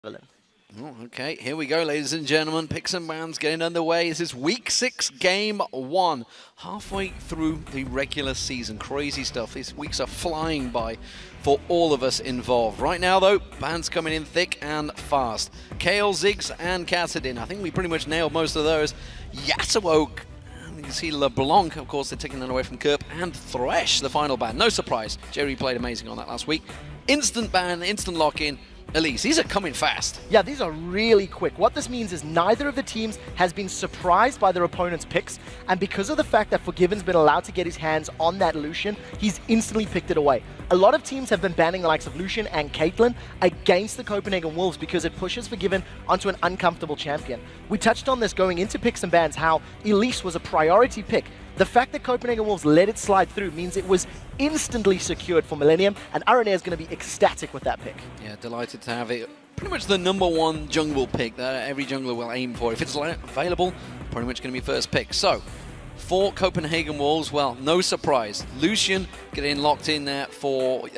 villain. Oh, okay, here we go, ladies and gentlemen. Picks and bans getting underway. This is week 6, game 1. Halfway through the regular season. Crazy stuff. These weeks are flying by for all of us involved. Right now, though, bans coming in thick and fast. Kale, Ziggs, and Kassadin. I think we pretty much nailed most of those. Yasuo. You can see LeBlanc, of course, they're taking that away from Kerp, and Thresh, the final ban. No surprise. Jree played amazing on that last week. Instant ban, instant lock-in. Elise, these are coming fast. Yeah, these are really quick. What this means is neither of the teams has been surprised by their opponent's picks, and because of the fact that Forgiven's been allowed to get his hands on that Lucian, he's instantly picked it away. A lot of teams have been banning the likes of Lucian and Caitlyn against the Copenhagen Wolves because it pushes Forgiven onto an uncomfortable champion. We touched on this going into picks and bans, how Elise was a priority pick. The fact that Copenhagen Wolves let it slide through means it was instantly secured for Millenium, and Araneae is going to be ecstatic with that pick. Yeah, delighted to have it. Pretty much the #1 jungle pick that every jungler will aim for. If it's available, pretty much going to be first pick. So, for Copenhagen Wolves, well, no surprise. Lucian getting locked in there for, it's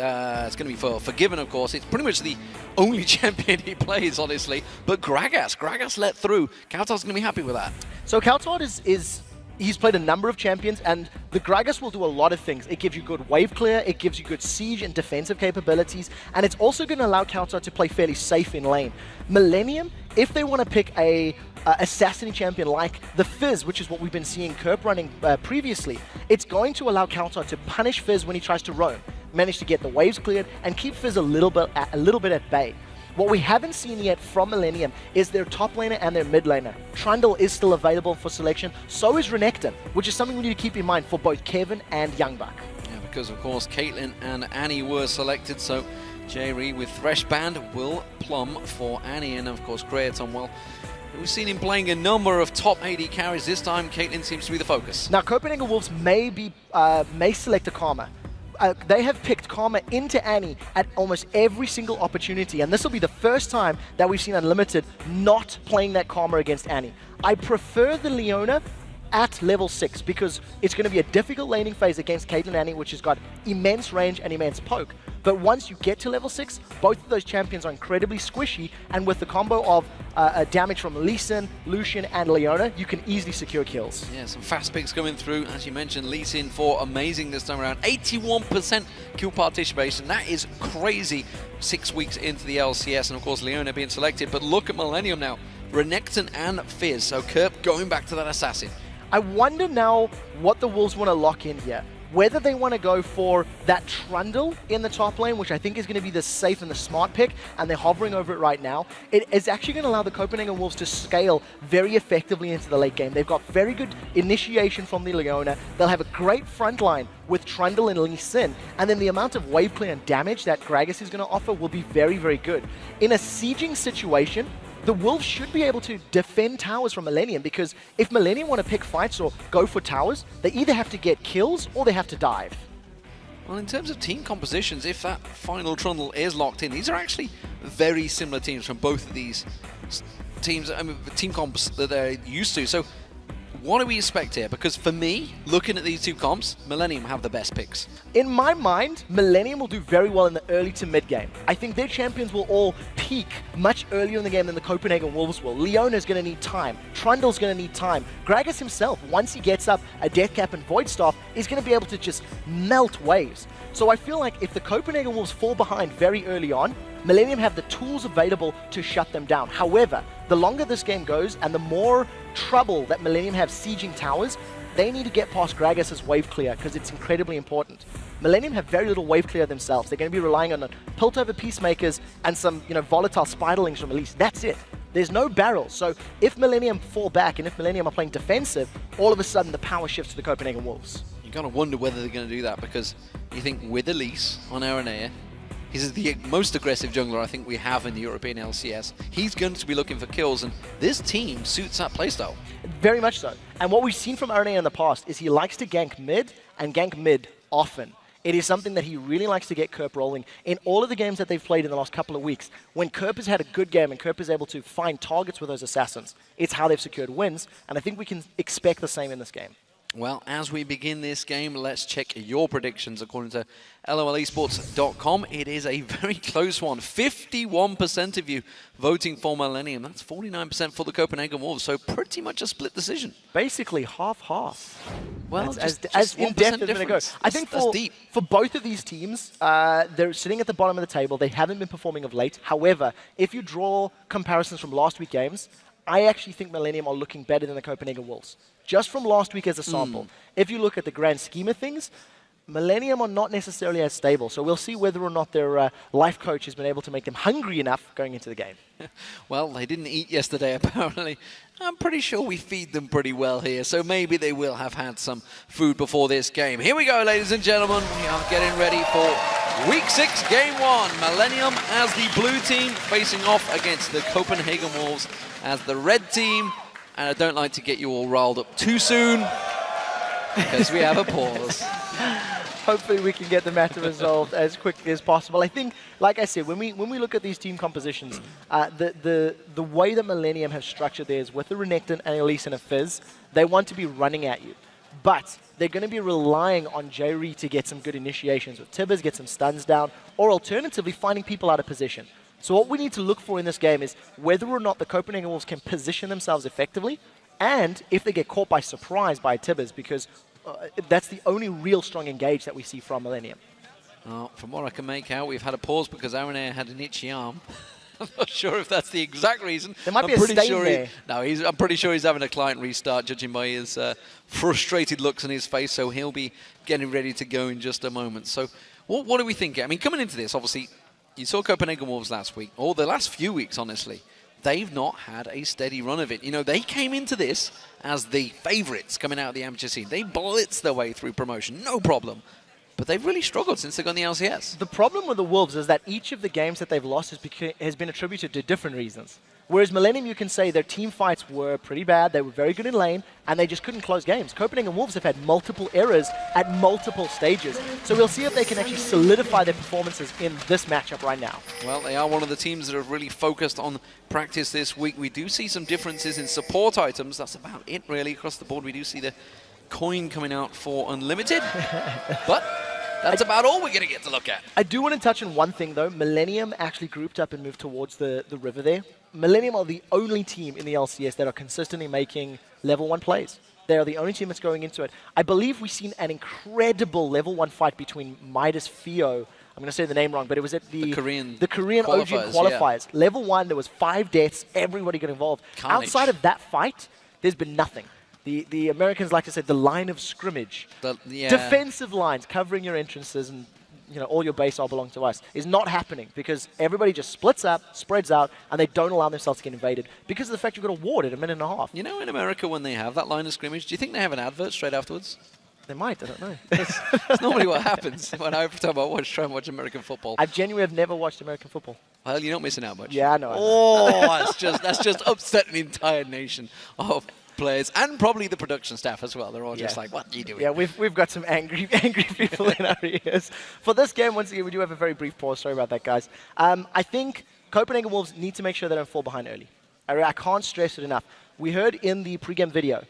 going to be for Forgiven, of course. It's pretty much the only champion he plays, honestly. But Gragas let through. cowTard's going to be happy with that. So cowTard he's played a number of champions, and the Gragas will do a lot of things. It gives you good wave clear, it gives you good siege and defensive capabilities, and it's also going to allow cowTard to play fairly safe in lane. Millenium, if they want to pick a assassin champion like the Fizz, which is what we've been seeing Kerp running previously, it's going to allow cowTard to punish Fizz when he tries to roam, manage to get the waves cleared, and keep Fizz a little bit at bay. What we haven't seen yet from Millenium is their top laner and their mid laner. Trundle is still available for selection, so is Renekton, which is something we need to keep in mind for both Kevin and YoungBuck. Yeah, because of course Caitlyn and Annie were selected, so Jree with Thresh banned will plumb for Annie, and of course Creaton, well, we've seen him playing a number of top AD carries. This time Caitlyn seems to be the focus. Now Copenhagen Wolves may select a Karma. They have picked Karma into Annie at almost every single opportunity, and this will be the first time that we've seen Unlimited not playing that Karma against Annie. I prefer the Leona at level 6 because it's going to be a difficult laning phase against Caitlyn Annie, which has got immense range and immense poke. But once you get to level 6, both of those champions are incredibly squishy, and with the combo of damage from Lucian, and Leona, you can easily secure kills. Yeah, some fast picks coming through. As you mentioned, Lucian for amazing this time around. 81% kill participation. That is crazy 6 weeks into the LCS, and of course Leona being selected. But look at Millenium now. Renekton and Fizz. So Kerp going back to that assassin. I wonder now what the Wolves want to lock in here. Whether they want to go for that Trundle in the top lane, which I think is going to be the safe and the smart pick, and they're hovering over it right now. It is actually going to allow the Copenhagen Wolves to scale very effectively into the late game. They've got very good initiation from the Leona. They'll have a great front line with Trundle and Lucian, and then the amount of wave clear and damage that Gragas is going to offer will be very, very good. In a sieging situation, the Wolves should be able to defend towers from Millenium, because if Millenium want to pick fights or go for towers, they either have to get kills or they have to dive. Well, in terms of team compositions, if that final Trundle is locked in, these are actually very similar teams from both of these teams, I mean, team comps that they're used to. So what do we expect here? Because for me, looking at these two comps, Millenium have the best picks. In my mind, Millenium will do very well in the early to mid game. I think their champions will all peak much earlier in the game than the Copenhagen Wolves will. Leona's going to need time. Trundle's going to need time. Gragas himself, once he gets up a Death Cap and Void Staff, is going to be able to just melt waves. So I feel like if the Copenhagen Wolves fall behind very early on, Millenium have the tools available to shut them down. However, the longer this game goes and the more trouble that Millenium have sieging towers, they need to get past Gragas' wave clear because it's incredibly important. Millenium have very little wave clear themselves. They're going to be relying on Piltover Peacemakers and some volatile Spiderlings from Elise. That's it. There's no barrels. So if Millenium fall back and if Millenium are playing defensive, all of a sudden the power shifts to the Copenhagen Wolves. You got to wonder whether they're going to do that, because you think with Elise on Araneae, he's the most aggressive jungler I think we have in the European LCS. He's going to be looking for kills, and this team suits that playstyle. Very much so. And what we've seen from Araneae in the past is he likes to gank mid, and gank mid often. It is something that he really likes to get Kerp rolling. In all of the games that they've played in the last couple of weeks, when Kerp has had a good game and Kerp is able to find targets with those assassins, it's how they've secured wins, and I think we can expect the same in this game. Well, as we begin this game, let's check your predictions. According to LOLesports.com, it is a very close one. 51% of you voting for Millenium. That's 49% for the Copenhagen Wolves, so pretty much a split decision. Basically half-half. Well, as just in-depth 1% as it goes. difference. I think for both of these teams, they're sitting at the bottom of the table. They haven't been performing of late. However, if you draw comparisons from last week games, I actually think Millenium are looking better than the Copenhagen Wolves. Just from last week as a sample. If you look at the grand scheme of things, Millenium are not necessarily as stable. So we'll see whether or not their life coach has been able to make them hungry enough going into the game. Well, they didn't eat yesterday, apparently. I'm pretty sure we feed them pretty well here, so maybe they will have had some food before this game. Here we go, ladies and gentlemen. We are getting ready for Week 6, Game 1. Millenium as the blue team facing off against the Copenhagen Wolves as the red team. And I don't like to get you all riled up too soon, because we have a pause. Hopefully we can get the matter resolved as quickly as possible. I think, like I said, when we look at these team compositions, the way that Millenium have structured theirs with the Renekton and Elise and a Fizz, they want to be running at you. But they're going to be relying on Jree to get some good initiations with Tibbers, get some stuns down, or alternatively finding people out of position. So what we need to look for in this game is whether or not the Copenhagen Wolves can position themselves effectively, and if they get caught by surprise by Tibbers, because that's the only real strong engage that we see from Millenium. Well, from what I can make out, we've had a pause because Araneae had an itchy arm. I'm not sure if that's the exact reason. There might be a stain there. I'm pretty sure he's having a client restart, judging by his frustrated looks on his face, so he'll be getting ready to go in just a moment. So what do we think? I mean, coming into this, obviously, you saw Copenhagen Wolves last week, or the last few weeks, honestly. They've not had a steady run of it. You know, they came into this as the favorites coming out of the amateur scene. They blitzed their way through promotion, no problem. But they've really struggled since they got in the LCS. The problem with the Wolves is that each of the games that they've lost has been attributed to different reasons. Whereas Millenium, you can say their team fights were pretty bad, they were very good in lane, and they just couldn't close games. Copenhagen Wolves have had multiple errors at multiple stages. So we'll see if they can actually solidify their performances in this matchup right now. Well, they are one of the teams that have really focused on practice this week. We do see some differences in support items. That's about it, really, across the board. We do see the coin coming out for Unlimited, but that's about all we're going to get to look at. I do want to touch on one thing, though. Millenium actually grouped up and moved towards the river there. Millenium are the only team in the LCS that are consistently making level 1 plays. They are the only team that's going into it. I believe we've seen an incredible level 1 fight between Midas Fio. I'm going to say the name wrong, but it was at the Korean OG qualifiers. Yeah. Level 1, there was 5 deaths, everybody got involved. Carnage. Outside of that fight, there's been nothing. The Americans like to say the line of scrimmage. Defensive lines covering your entrances and all your base all belong to us is not happening because everybody just splits up, spreads out, and they don't allow themselves to get invaded because of the fact you've got a ward at a minute and a half. You know, in America, when they have that line of scrimmage, do you think they have an advert straight afterwards? They might, I don't know. That's normally what happens when I try and watch American football. I genuinely have never watched American football. Well, you're not missing out much. Yeah, I know. Oh, that's just upset an entire nation of players and probably the production staff as well. They're all just like, what are you doing? Yeah, we've got some angry people in our ears. For this game, once again, we do have a very brief pause. Sorry about that, guys. I think Copenhagen Wolves need to make sure they don't fall behind early. I can't stress it enough. We heard in the pregame video,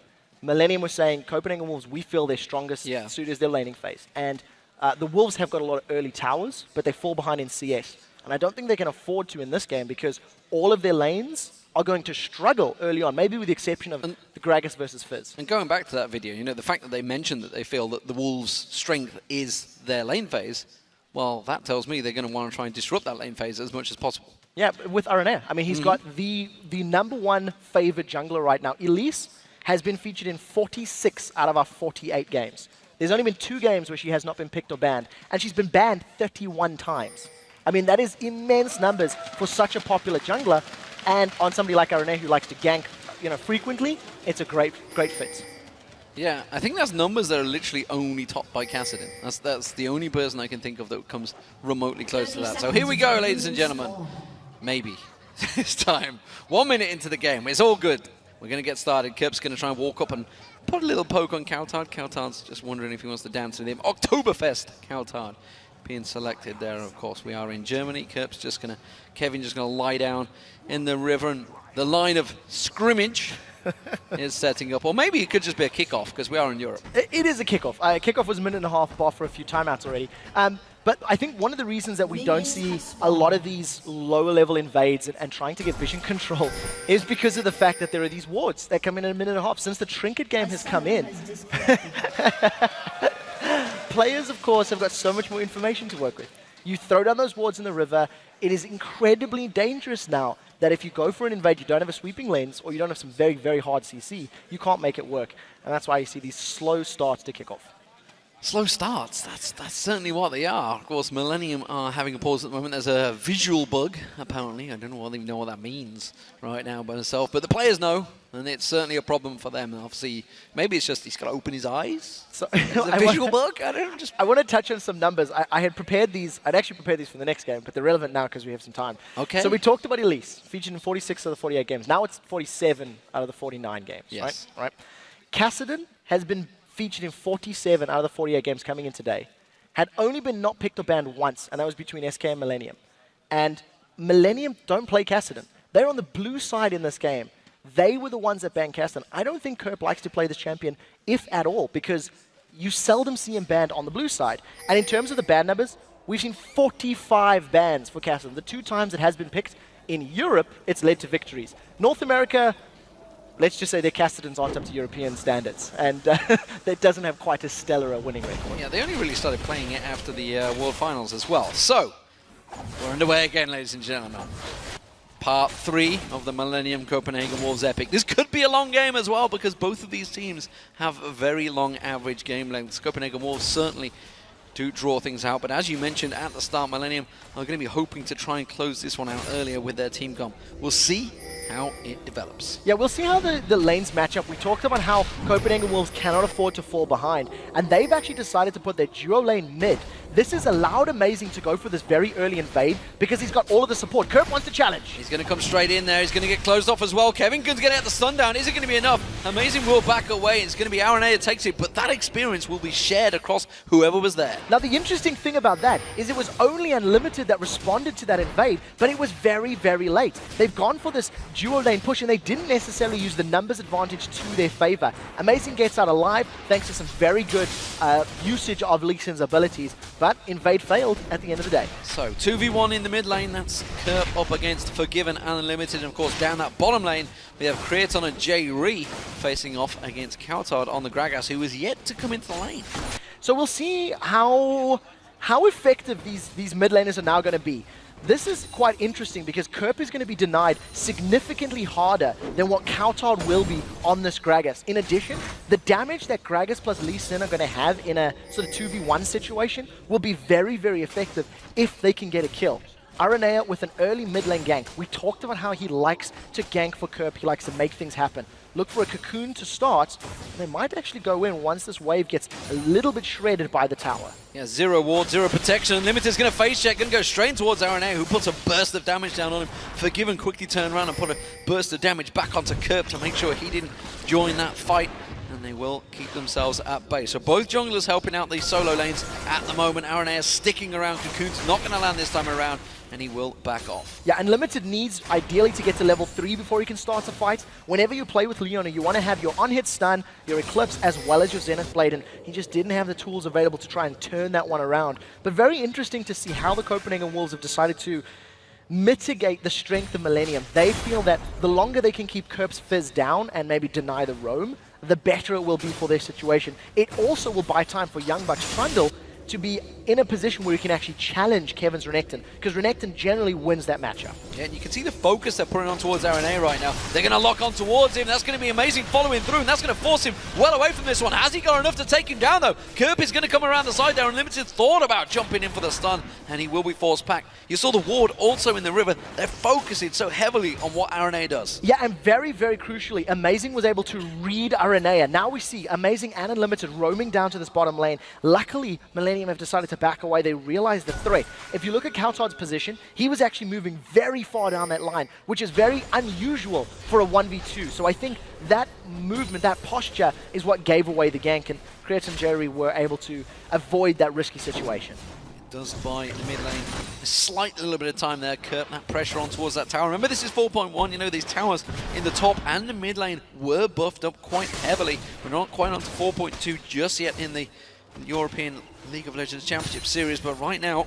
Millenium was saying, Copenhagen Wolves, we feel their strongest suit is their laning phase. And the Wolves have got a lot of early towers, but they fall behind in CS. And I don't think they can afford to in this game because all of their lanes are going to struggle early on, maybe with the exception of the Gragas versus Fizz. And going back to that video, the fact that they mentioned that they feel that the Wolves' strength is their lane phase, well, that tells me they're going to want to try and disrupt that lane phase as much as possible. Yeah, with Araneae. I mean, he's got the #1 favored jungler right now. Elise has been featured in 46 out of our 48 games. There's only been 2 games where she has not been picked or banned, and she's been banned 31 times. I mean, that is immense numbers for such a popular jungler. And on somebody like Araneae who likes to gank, frequently, it's a great fit. Yeah, I think that's numbers that are literally only topped by Kassadin. That's the only person I can think of that comes remotely close to that. So here we go, ladies and gentlemen. Maybe this time. 1 minute into the game. It's all good. We're going to get started. Kerp's going to try and walk up and put a little poke on cowTard. cowTard's just wondering if he wants to dance with him. Oktoberfest cowTard. being selected there. Of course, we are in Germany. Kerp's just going to, Kevin just going to lie down in the river, and the line of scrimmage is setting up. Or maybe it could just be a kickoff, because we are in Europe. It is a kickoff. Kickoff was a minute and a half bar for a few timeouts already. But I think one of the reasons that we don't see a lot of these lower level invades and trying to get vision control is because of the fact that there are these wards that come in a minute and a half. Since the trinket game has come in, players, of course, have got so much more information to work with. You throw down those wards in the river, it is incredibly dangerous now that if you go for an invade, you don't have a sweeping lens, or you don't have some very, very hard CC, you can't make it work. And that's why you see these slow starts to kick off. Slow starts, that's certainly what they are. Of course, Millenium are having a pause at the moment. There's a visual bug, apparently. I don't even know what that means right now by myself, but the players know, and it's certainly a problem for them. Obviously, maybe it's just he's got to open his eyes. So a visual bug? I want to touch on some numbers. I had prepared these. I'd actually prepared these for the next game, but they're relevant now because we have some time. Okay. So we talked about Elise, featured in 46 of the 48 games. Now it's 47 out of the 49 games, yes. Right? Kassadin has been featured in 47 out of the 48 games coming in today. Had only been not picked or banned once, and that was between SK and Millenium. And Millenium don't play Kassadin. They're on the blue side in this game. They were the ones that banned Kassadin. I don't think Kerp likes to play this champion, if at all, because you seldom see him banned on the blue side. And in terms of the ban numbers, we've seen 45 bans for Kassadin. The 2 times it has been picked in Europe, it's led to victories. North America, let's just say their Kassadins aren't up to European standards, and that doesn't have quite as stellar a winning record. Yeah, they only really started playing it after the World Finals as well. So, we're underway again, ladies and gentlemen. Part 3 of the Millenium Copenhagen Wolves epic. This could be a long game as well, because both of these teams have a very long average game lengths. Copenhagen Wolves certainly do draw things out, but as you mentioned at the start, Millenium are going to be hoping to try and close this one out earlier with their team comp. We'll see how it develops. Yeah, we'll see how the lanes match up. We talked about how Copenhagen Wolves cannot afford to fall behind, and they've actually decided to put their duo lane mid. This has allowed Amazing to go for this very early invade because he's got all of the support. Kerp wants to challenge. He's going to come straight in there. He's going to get closed off as well. Kevin Gunn's going to get the stun down. Is it going to be enough? Amazing will back away. It's going to be Araneae that takes it, but that experience will be shared across whoever was there. Now, the interesting thing about that is it was only Unlimited that responded to that invade, but it was very, very late. They've gone for this duo lane push, and they didn't necessarily use the numbers advantage to their favor. Amazing gets out alive thanks to some very good usage of Lucian's abilities, but invade failed at the end of the day. So 2v1 in the mid lane. That's Kerp up against Forgiven and Unlimited. And of course, down that bottom lane, we have Creaton and Jree facing off against cowTard on the Gragas, who is yet to come into the lane. So we'll see how effective these mid laners are now going to be. This is quite interesting because Kerp is going to be denied significantly harder than what cowTard will be on this Gragas. In addition, the damage that Gragas plus Lucian are going to have in a sort of 2v1 situation will be very, very effective if they can get a kill. Araneae with an early mid lane gank. We talked about how he likes to gank for Kerp. He likes to make things happen. Look for a cocoon to start. They might actually go in once this wave gets a little bit shredded by the tower. Yeah, 0 ward, 0 protection. Unlimited's going to face check, going to go straight towards Araneae, who puts a burst of damage down on him. Forgiven quickly turn around and put a burst of damage back onto Kerp to make sure he didn't join that fight. And they will keep themselves at bay. So both junglers helping out these solo lanes at the moment. Araneae sticking around. Cocoon's not going to land this time around, and he will back off. Yeah, Unlimited needs ideally to get to level 3 before he can start a fight. Whenever you play with Leona, you want to have your on-hit stun, your Eclipse, as well as your Zenith Blade, and he just didn't have the tools available to try and turn that one around. But very interesting to see how the Copenhagen Wolves have decided to mitigate the strength of Millenium. They feel that the longer they can keep Kerp's Fizz down and maybe deny the roam, the better it will be for their situation. It also will buy time for YoungBuck's Trundle to be in a position where he can actually challenge Kevin's Renekton, because Renekton generally wins that matchup. Yeah, and you can see the focus they're putting on towards Araneae right now. They're going to lock on towards him. That's going to be amazing following through, and that's going to force him well away from this one. Has he got enough to take him down, though? Kerp is going to come around the side there. Unlimited thought about jumping in for the stun, and he will be forced back. You saw the ward also in the river. They're focusing so heavily on what Araneae does. Yeah, and very, very crucially, Amazing was able to read Araneae. Now we see Amazing and Unlimited roaming down to this bottom lane. Luckily, Millenium have decided to back away. They realize the threat. If you look at cowTard's position, he was actually moving very far down that line, which is very unusual for a 1v2. So I think that movement, that posture, is what gave away the gank, and Creaton and Jree were able to avoid that risky situation. does buy the mid lane a slight little bit of time there. Kerp, that pressure on towards that tower. Remember, this is 4.1. You know, these towers in the top and the mid lane were buffed up quite heavily. We're not quite onto 4.2 just yet in the European League of Legends Championship Series, but right now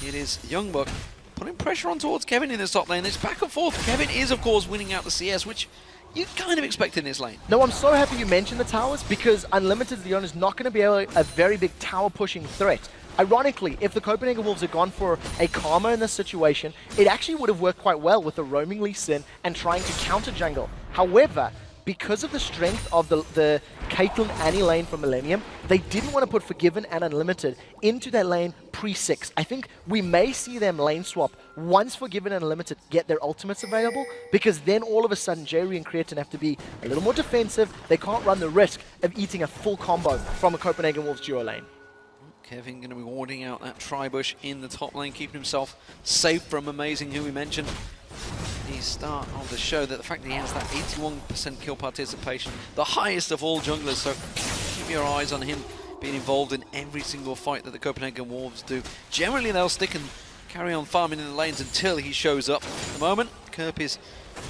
it is YoungBuck putting pressure on towards Kevin in this top lane. It's back and forth. Kevin is, of course, winning out the CS, which you kind of expect in this lane. No, I'm so happy you mentioned the towers, because Unlimited Leona is not going to be a very big tower pushing threat. Ironically, if the Copenhagen Wolves had gone for a Karma in this situation, it actually would have worked quite well with the roaming Lee Sin and trying to counter jungle. However, because of the strength of the Caitlyn Annie lane from Millenium, they didn't want to put Forgiven and Unlimited into that lane pre-6. I think we may see them lane swap once Forgiven and Unlimited get their ultimates available, because then all of a sudden Jree and Creaton have to be a little more defensive. They can't run the risk of eating a full combo from a Copenhagen Wolves duo lane. Kevin going to be warding out that Tribush in the top lane, keeping himself safe from Amazing, who we mentioned the start of the show, that the fact that he has that 81% kill participation, the highest of all junglers, so keep your eyes on him being involved in every single fight that the Copenhagen Wolves do. Generally they'll stick and carry on farming in the lanes until he shows up. At the moment, Kerp is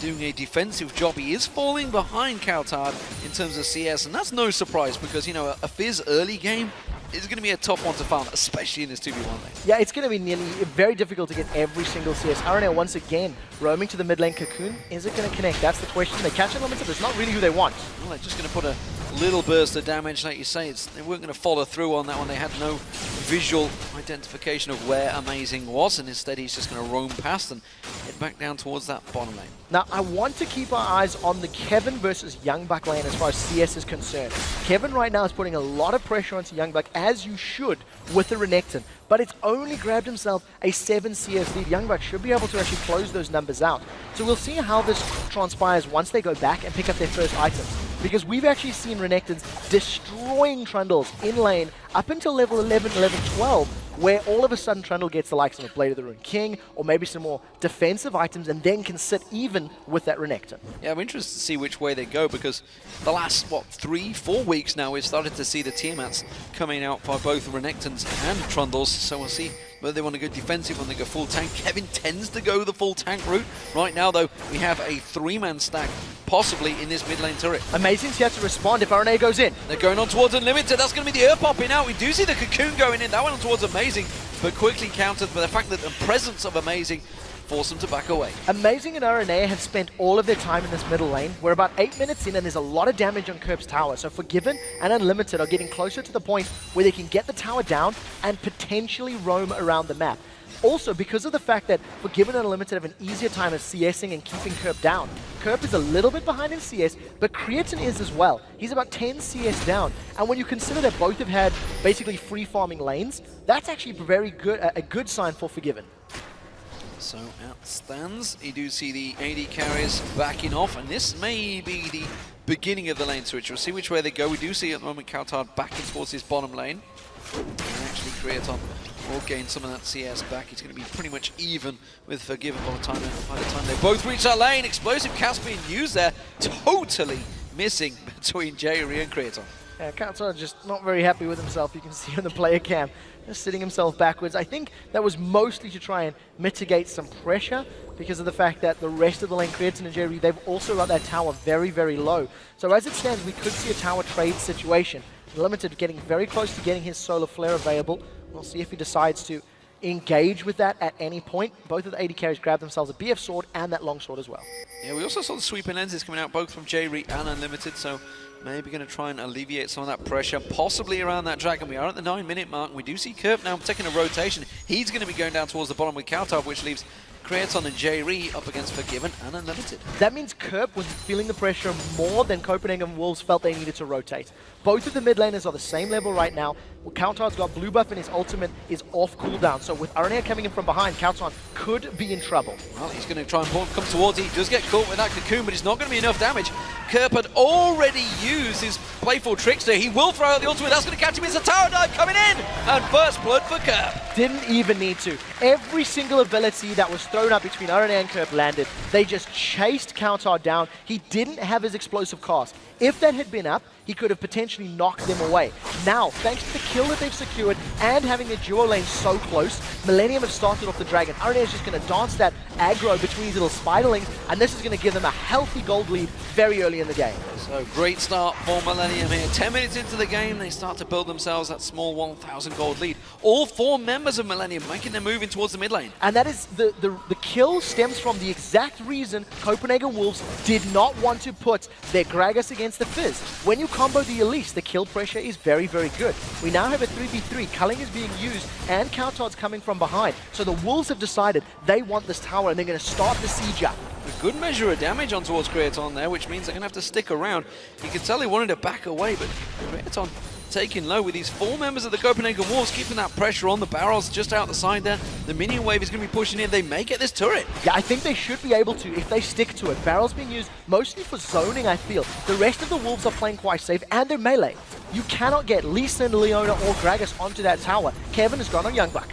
doing a defensive job. He is falling behind cowTard in terms of CS, and that's no surprise, because, you know, a Fizz early game is going to be a tough one to farm, especially in this 2v1 lane. Yeah, it's going to be nearly very difficult to get every single CS. Araneae once again roaming to the mid lane cocoon. Is it going to connect? That's the question. They catch Unlimited, but it's not really who they want. Well, they're just going to put a little burst of damage, like you say. They weren't going to follow through on that one. They had no visual identification of where Amazing was, and instead he's just going to roam past and head back down towards that bottom lane. Now, I want to keep our eyes on the Kevin versus YoungBuck lane as far as CS is concerned. Kevin right now is putting a lot of pressure onto YoungBuck, as you should with the Renekton, but it's only grabbed himself a 7 CS lead. YoungBuck should be able to actually close those numbers out. So we'll see how this transpires once they go back and pick up their first items, because we've actually seen Renektons destroying Trundles in lane up until level 11, 12, where all of a sudden Trundle gets the likes of a Blade of the Rune King, or maybe some more defensive items, and then can sit even with that Renekton. Yeah, I'm interested to see which way they go, because the last, 3-4 weeks now, we've started to see the Tiamats coming out by both Renektons and Trundles, so we'll see whether they want to go defensive when they go full tank. Kevin tends to go the full tank route. Right now, though, we have a 3-man stack possibly in this mid lane turret. Amazing's here to respond if Araneae goes in. They're going on towards Unlimited. That's going to be the Earth popping out. We do see the Cocoon going in. That went on towards Amazing, but quickly countered by the fact that the presence of Amazing forced them to back away. Amazing and Araneae have spent all of their time in this middle lane. We're about 8 minutes in, and there's a lot of damage on Kerp's tower. So Forgiven and Unlimited are getting closer to the point where they can get the tower down and potentially roam around the map. Also, because of the fact that Forgiven and Unlimited have an easier time of CSing and keeping Kerp down, Kerp is a little bit behind in CS, but Creaton is as well. He's about 10 CS down, and when you consider that both have had basically free farming lanes, that's actually very good, a good sign for Forgiven. So out stands. You do see the AD carriers backing off, and this may be the beginning of the lane switch. We'll see which way they go. We do see at the moment cowTard backing towards his bottom lane. And actually Creaton will gain some of that CS back. He's going to be pretty much even with Forgiven by the time they both reach that lane. Explosive cast being used there, totally missing between Jree and Creaton. Yeah, cowTard just not very happy with himself. You can see on the player cam, just sitting himself backwards. I think that was mostly to try and mitigate some pressure, because of the fact that the rest of the lane, Creaton and Jree, they've also got that tower very, very low. So as it stands, we could see a tower trade situation. Limited getting very close to getting his Solar Flare available. We'll see if he decides to engage with that at any point. Both of the AD carries grab themselves a BF sword and that long sword as well. Yeah, we also saw the sweeping lenses coming out both from Jree and Unlimited, so maybe going to try and alleviate some of that pressure, possibly around that dragon. We are at the 9-minute mark. We do see Kerp now taking a rotation. He's going to be going down towards the bottom with cowTard, which leaves Creaton and Jree up against Forgiven and Unlimited. That means Kerp was feeling the pressure more than Copenhagen Wolves felt they needed to rotate. Both of the mid laners are the same level right now. cowTard's got blue buff and his ultimate is off cooldown. So with Araneae coming in from behind, cowTard could be in trouble. Well, he's going to try and come towards it. He does get caught with that cocoon, but it's not going to be enough damage. Kerp had already used his playful trickster. He will throw out the ultimate. That's going to catch him. It's a tower dive coming in. And first blood for Kerp. Didn't even need to. Every single ability that was thrown up between Araneae and Kerp landed. They just chased cowTard down. He didn't have his explosive cast. If that had been up, he could have potentially knocked them away. Now, thanks to the kill that they've secured and having their duo lane so close, Millenium have started off the dragon. Araneae is just going to dance that aggro between his little spiderlings, and this is going to give them a healthy gold lead very early in the game. So great start for Millenium here. 10 minutes into the game, they start to build themselves that small 1,000 gold lead. All 4 members of Millenium making their move in towards the mid lane. And that is the kill stems from the exact reason Copenhagen Wolves did not want to put their Gragas against the Fizz. When you combo the Elise, the kill pressure is very, very good. We now have a 3v3. Culling is being used and cowTard's coming from behind. So the Wolves have decided they want this tower and they're going to start the siege up. A good measure of damage on towards Creaton there, which means they're going to have to stick around. You can tell they wanted to back away, but Creaton taking low with these 4 members of the Copenhagen Wolves, keeping that pressure on the barrels just out the side there. The minion wave is going to be pushing in. They may get this turret. Yeah, I think they should be able to if they stick to it. Barrels being used mostly for zoning, I feel. The rest of the Wolves are playing quite safe, and they're melee. You cannot get Lisa and Leona or Gragas onto that tower. Kevin has gone on YoungBuck.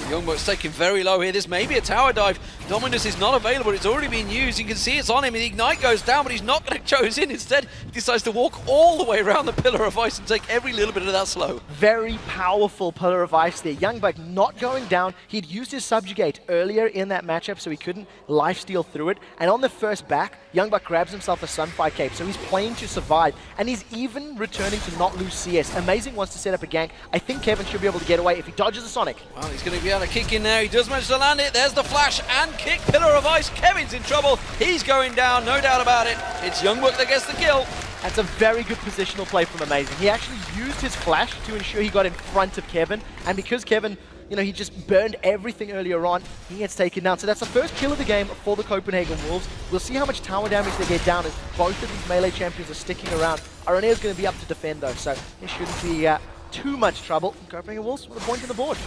YoungBuck's taken very low here. This may be a tower dive. Dominus is not available. It's already been used. You can see it's on him. The Ignite goes down, but he's not going to choose in. Instead, he decides to walk all the way around the Pillar of Ice and take every little bit of that slow. Very powerful Pillar of Ice there. YoungBuck not going down. He'd used his Subjugate earlier in that matchup, so he couldn't lifesteal through it. And on the first back, YoungBuck grabs himself a Sunfire Cape, so he's playing to survive. And he's even returning to not lose CS. Amazing wants to set up a gank. I think Kevin should be able to get away if he dodges a Sonic. Well, he's going to be able to kick in there. He does manage to land it. There's the flash and kick. Pillar of Ice. Kevin's in trouble. He's going down, no doubt about it. It's YoungBuck that gets the kill. That's a very good positional play from Amazing. He actually used his flash to ensure he got in front of Kevin. And because Kevin, you know, he just burned everything earlier on, he gets taken down. So that's the first kill of the game for the Copenhagen Wolves. We'll see how much tower damage they get down as both of these melee champions are sticking around. Araneae is going to be up to defend though, so it shouldn't be too much trouble. Copenhagen Wolves with a point on the board.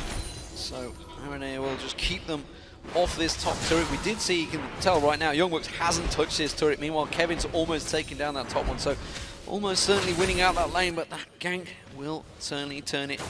So Araneae will just keep them off this top turret. We did see, you can tell right now, YoungBuck hasn't touched his turret. Meanwhile, Kevin's almost taking down that top one. So almost certainly winning out that lane, but that gank will certainly turn it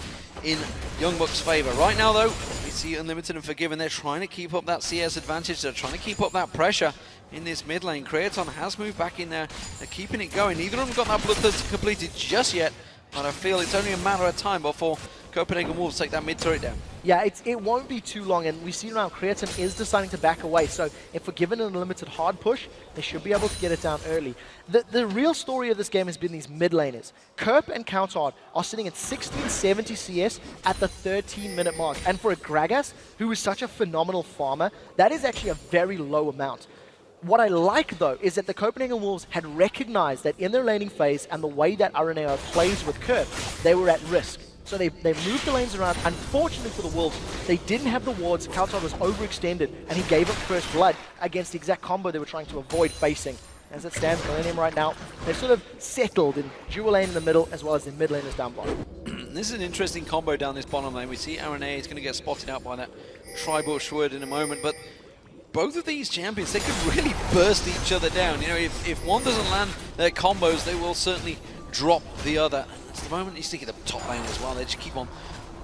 in YoungBuck's favor. Right now, though, we see Unlimited and Forgiven. They're trying to keep up that CS advantage. They're trying to keep up that pressure in this mid lane. Creaton has moved back in there. They're keeping it going. Neither of them got that Bloodthirst completed just yet, but I feel it's only a matter of time before Copenhagen Wolves take that mid turret down. Yeah, it won't be too long, and we see now Creaton is deciding to back away, so if we're given an unlimited hard push, they should be able to get it down early. The real story of this game has been these mid laners. Kerp and cowTard are sitting at 1670 CS at the 13-minute mark, and for a Gragas, who is such a phenomenal farmer, that is actually a very low amount. What I like, though, is that the Copenhagen Wolves had recognized that in their laning phase and the way that Araneae plays with Kerp, they were at risk. So they moved the lanes around. Unfortunately for the Wolves, they didn't have the wards. cowTard was overextended, and he gave up first blood against the exact combo they were trying to avoid facing. As it stands, Millenium right now, they've sort of settled in dual lane in the middle, as well as the mid laners down bottom. This is an interesting combo down this bottom lane. We see Araneae is going to get spotted out by that Tribush word in a moment, but both of these champions, they could really burst each other down. You know, if one doesn't land their combos, they will certainly drop the other. At the moment, he's sticking the top lane as well. They just keep on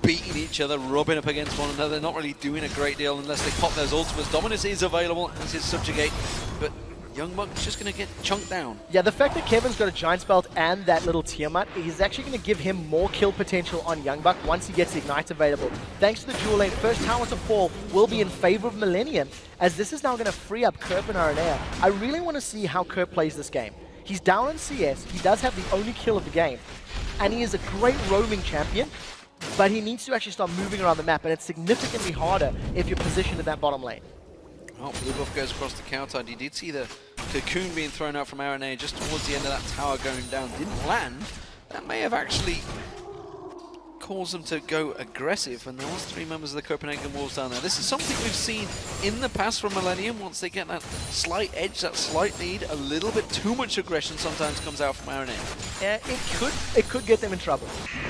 beating each other, rubbing up against one another. They're not really doing a great deal unless they pop those ultimates. Dominus is available as his Subjugate, but YoungBuck's just going to get chunked down. Yeah, the fact that Kevin's got a Giant's Belt and that little Tiamat is actually going to give him more kill potential on YoungBuck once he gets the Ignite available. Thanks to the dual lane, first tower to fall will be in favor of Millenium, as this is now going to free up Kerp and Araneae. I really want to see how Kerp plays this game. He's down in CS, he does have the only kill of the game, and he is a great roaming champion, but he needs to actually start moving around the map, and it's significantly harder if you're positioned in that bottom lane. Oh, blue buff goes across the cowTard. You did see the cocoon being thrown out from Araneae just towards the end of that tower going down. Didn't land. That may have actually caused them to go aggressive, and there was 3 members of the Copenhagen Wolves down there. This is something we've seen in the past from Millenium. Once they get that slight edge, that slight lead, a little bit too much aggression sometimes comes out from Araneae. Yeah, it could get them in trouble.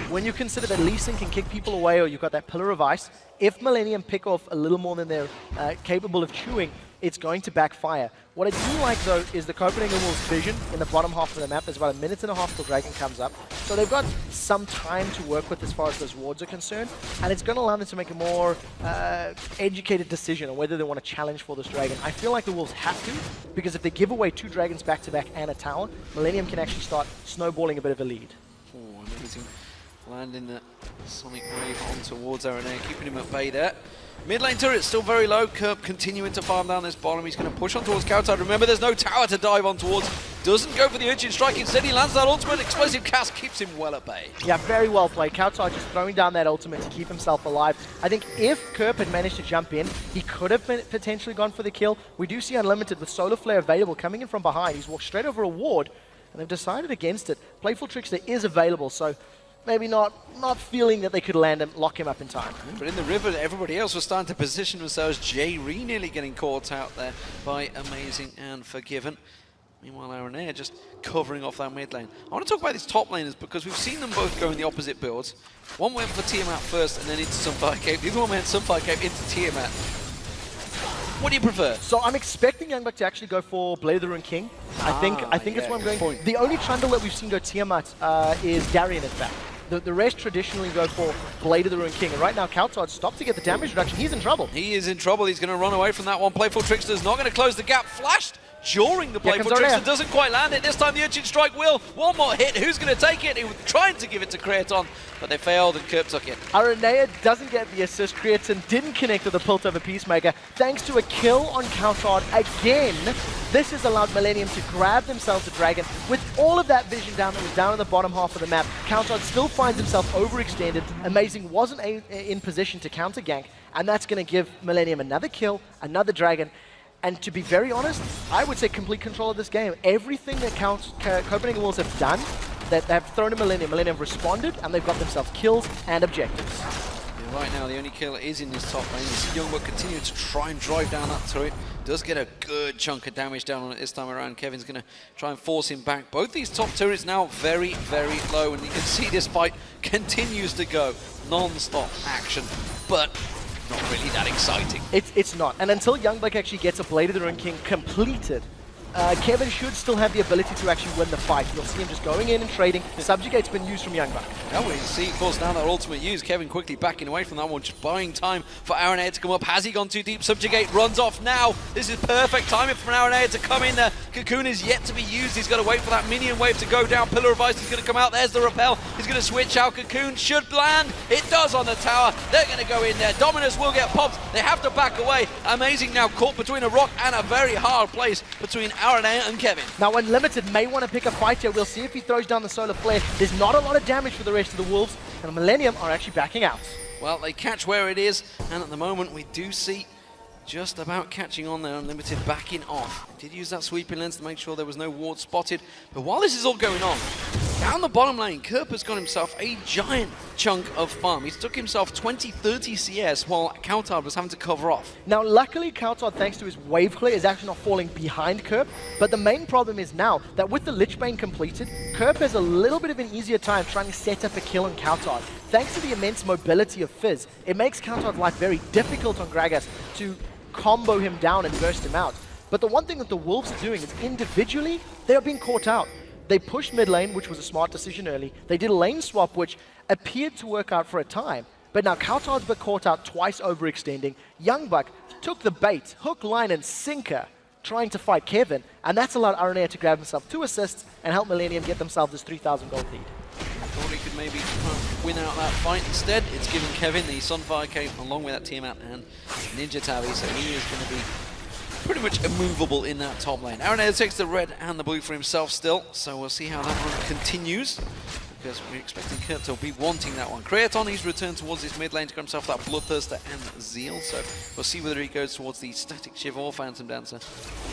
When you consider that Leona can kick people away, or you've got that Pillar of Ice, if Millenium pick off a little more than they're capable of chewing, it's going to backfire. What I do like, though, is the Copenhagen Wolves' vision in the bottom half of the map. There's about 1.5 minutes till Dragon comes up. So they've got some time to work with as far as those wards are concerned. And it's going to allow them to make a more educated decision on whether they want to challenge for this Dragon. I feel like the Wolves have to, because if they give away 2 Dragons back-to-back and a tower, Millenium can actually start snowballing a bit of a lead. Oh, amazing. Landing the Sonic Wave on towards Araneae, keeping him at bay there. Mid lane turret still very low. Kerp continuing to farm down this bottom. He's going to push on towards cowTard. Remember, there's no tower to dive on towards. Doesn't go for the urgent strike. Instead, he lands that ultimate. Explosive cast keeps him well at bay. Yeah, very well played. cowTard just throwing down that ultimate to keep himself alive. I think if Kerp had managed to jump in, he could have potentially gone for the kill. We do see Unlimited with Solar Flare available coming in from behind. He's walked straight over a ward, and they've decided against it. Playful Trickster is available, so maybe not feeling that they could land him, lock him up in time. But in the river, everybody else was starting to position themselves. Jree nearly getting caught out there by Amazing and Forgiven. Meanwhile, Araneae just covering off that mid lane. I want to talk about these top laners because we've seen them both go in the opposite builds. One went for Tiamat first and then into Sunfire Cape. The other one went Sunfire Cape into Tiamat. What do you prefer? So I'm expecting YoungBuck to actually go for Blade of the Ruined King. I think that's what I'm going for. The only Trundle that we've seen go Tiamat is Darian, in fact. The rest traditionally go for Blade of the Ruined King. And right now, cowTard stopped to get the damage reduction. He's in trouble. He is in trouble. He's going to run away from that one. Playful Trickster's not going to close the gap. Flashed during the Playful Trickster. Doesn't quite land it. This time the Urchin Strike will. One more hit. Who's going to take it? He was trying to give it to Creaton, but they failed and Kerp took it. Araneae doesn't get the assist. Creaton didn't connect with the Piltover Peacemaker. Thanks to a kill on cowTard again, this has allowed Millenium to grab themselves a Dragon. With all of that vision down that was down in the bottom half of the map, cowTard still finds himself overextended. Amazing wasn't in position to counter gank, and that's going to give Millenium another kill, another Dragon. And to be very honest, I would say complete control of this game. Everything that Copenhagen Wolves have done, that they have thrown at Millenium have responded, and they've got themselves kills and objectives. Yeah, right now, the only kill is in this top lane. YoungBuck continuing to try and drive down that turret. Does get a good chunk of damage down on it this time around. Kevin's going to try and force him back. Both these top turrets now very, very low, and you can see this fight continues to go. Non-stop action, but not really that exciting. It's not. And until YoungBuck actually gets a Blade of the Ruined King completed, Kevin should still have the ability to actually win the fight. You'll see him just going in and trading. Subjugate's been used from YoungBuck. Now we see, of course, now that ultimate use. Kevin quickly backing away from that one, just buying time for Araneae to come up. Has he gone too deep? Subjugate runs off now. This is perfect timing for Araneae to come in there. Cocoon is yet to be used. He's got to wait for that minion wave to go down. Pillar of Ice is going to come out. There's the repel. He's going to switch out. Cocoon should land. It does on the tower. They're going to go in there. Dominus will get popped. They have to back away. Amazing now caught between a rock and a very hard place between Araneae and Kevin. Now Unlimited may want to pick a fight here. We'll see if he throws down the Solar Flare. There's not a lot of damage for the rest of the Wolves, and Millenium are actually backing out. Well, they catch where it is, and at the moment we do see just about catching on there. Unlimited backing off. Did use that sweeping lens to make sure there was no ward spotted. But while this is all going on, down the bottom lane, Kerp has got himself a giant chunk of farm. He's took himself 20-30 CS while cowTard was having to cover off. Now, luckily, cowTard, thanks to his wave clear, is actually not falling behind Kerp. But the main problem is now that with the Lich Bane completed, Kerp has a little bit of an easier time trying to set up a kill on cowTard. Thanks to the immense mobility of Fizz, it makes cowTard's life very difficult on Gragas to combo him down and burst him out. But the one thing that the Wolves are doing is individually, they are being caught out. They pushed mid lane, which was a smart decision early. They did a lane swap, which appeared to work out for a time. But now cowTard's been caught out twice overextending. YoungBuck took the bait, hook, line, and sinker, trying to fight Kevin. And that's allowed Araneae to grab himself 2 assists and help Millenium get themselves this 3,000 gold lead. Thought he could maybe win out that fight. Instead, it's given Kevin the Sunfire Cape along with that Tiamat and Ninja Tabi, so he is going to be pretty much immovable in that top lane. Araneae takes the red and the blue for himself still, so we'll see how that one continues, because we're expecting Kerp to be wanting that one. Creaton, he's returned towards his mid lane to grab himself that Bloodthirster and Zeal, so we'll see whether he goes towards the Static Shiv or Phantom Dancer. Not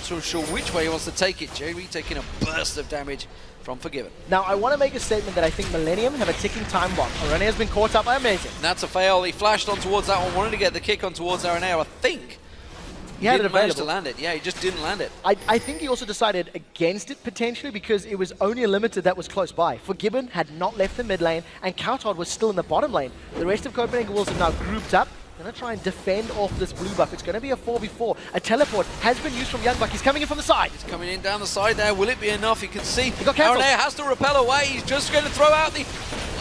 so sure which way he wants to take it. Jree taking a burst of damage from Forgiven. Now, I want to make a statement that I think Millenium have a ticking time bomb. Araneae has been caught up by Amazing. That's a fail. He flashed on towards that one, wanted to get the kick on towards Araneae, I think. He didn't manage to land it. Yeah, he just didn't land it. I think he also decided against it potentially because it was only a Limited that was close by. Forgiven had not left the mid lane and cowTard was still in the bottom lane. The rest of Copenhagen Wolves have now grouped up Gonna try and defend off this blue buff. It's gonna be a 4v4. A teleport has been used from YoungBuck. He's coming in from the side. He's coming in down the side there. Will it be enough? You can see cancelled. Araneae has to repel away. He's just going to throw out the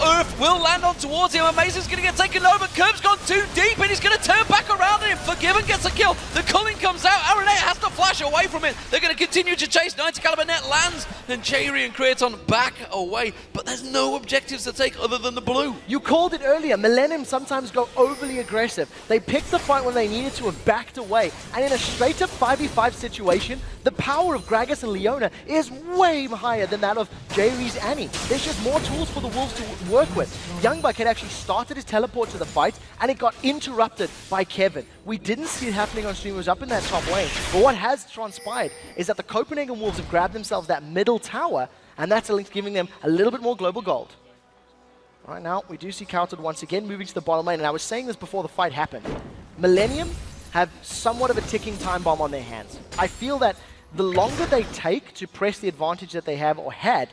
Earth. Will land on towards him. Amazing's going to get taken over. Kerp's gone too deep and he's going to turn back around and Forgiven gets a kill. The culling comes out. Araneae has to flash away from it. They're going to continue to chase. 90 caliber net lands and Jree and Creaton back away. But there's no objectives to take other than the blue. You called it earlier. Millenium sometimes go overly aggressive. They picked the fight when they needed to and backed away. And in a straight up 5v5 situation, the power of Gragas and Leona is way higher than that of Jree's Annie. There's just more tools for the Wolves to work with. YoungBuck had actually started his teleport to the fight and it got interrupted by Kevin. We didn't see it happening on stream. It was up in that top lane. But what has transpired is that the Copenhagen Wolves have grabbed themselves that middle tower, and that's giving them a little bit more global gold. Right now, we do see cowTard once again moving to the bottom lane, and I was saying this before the fight happened. Millenium have somewhat of a ticking time bomb on their hands. I feel that the longer they take to press the advantage that they have or had,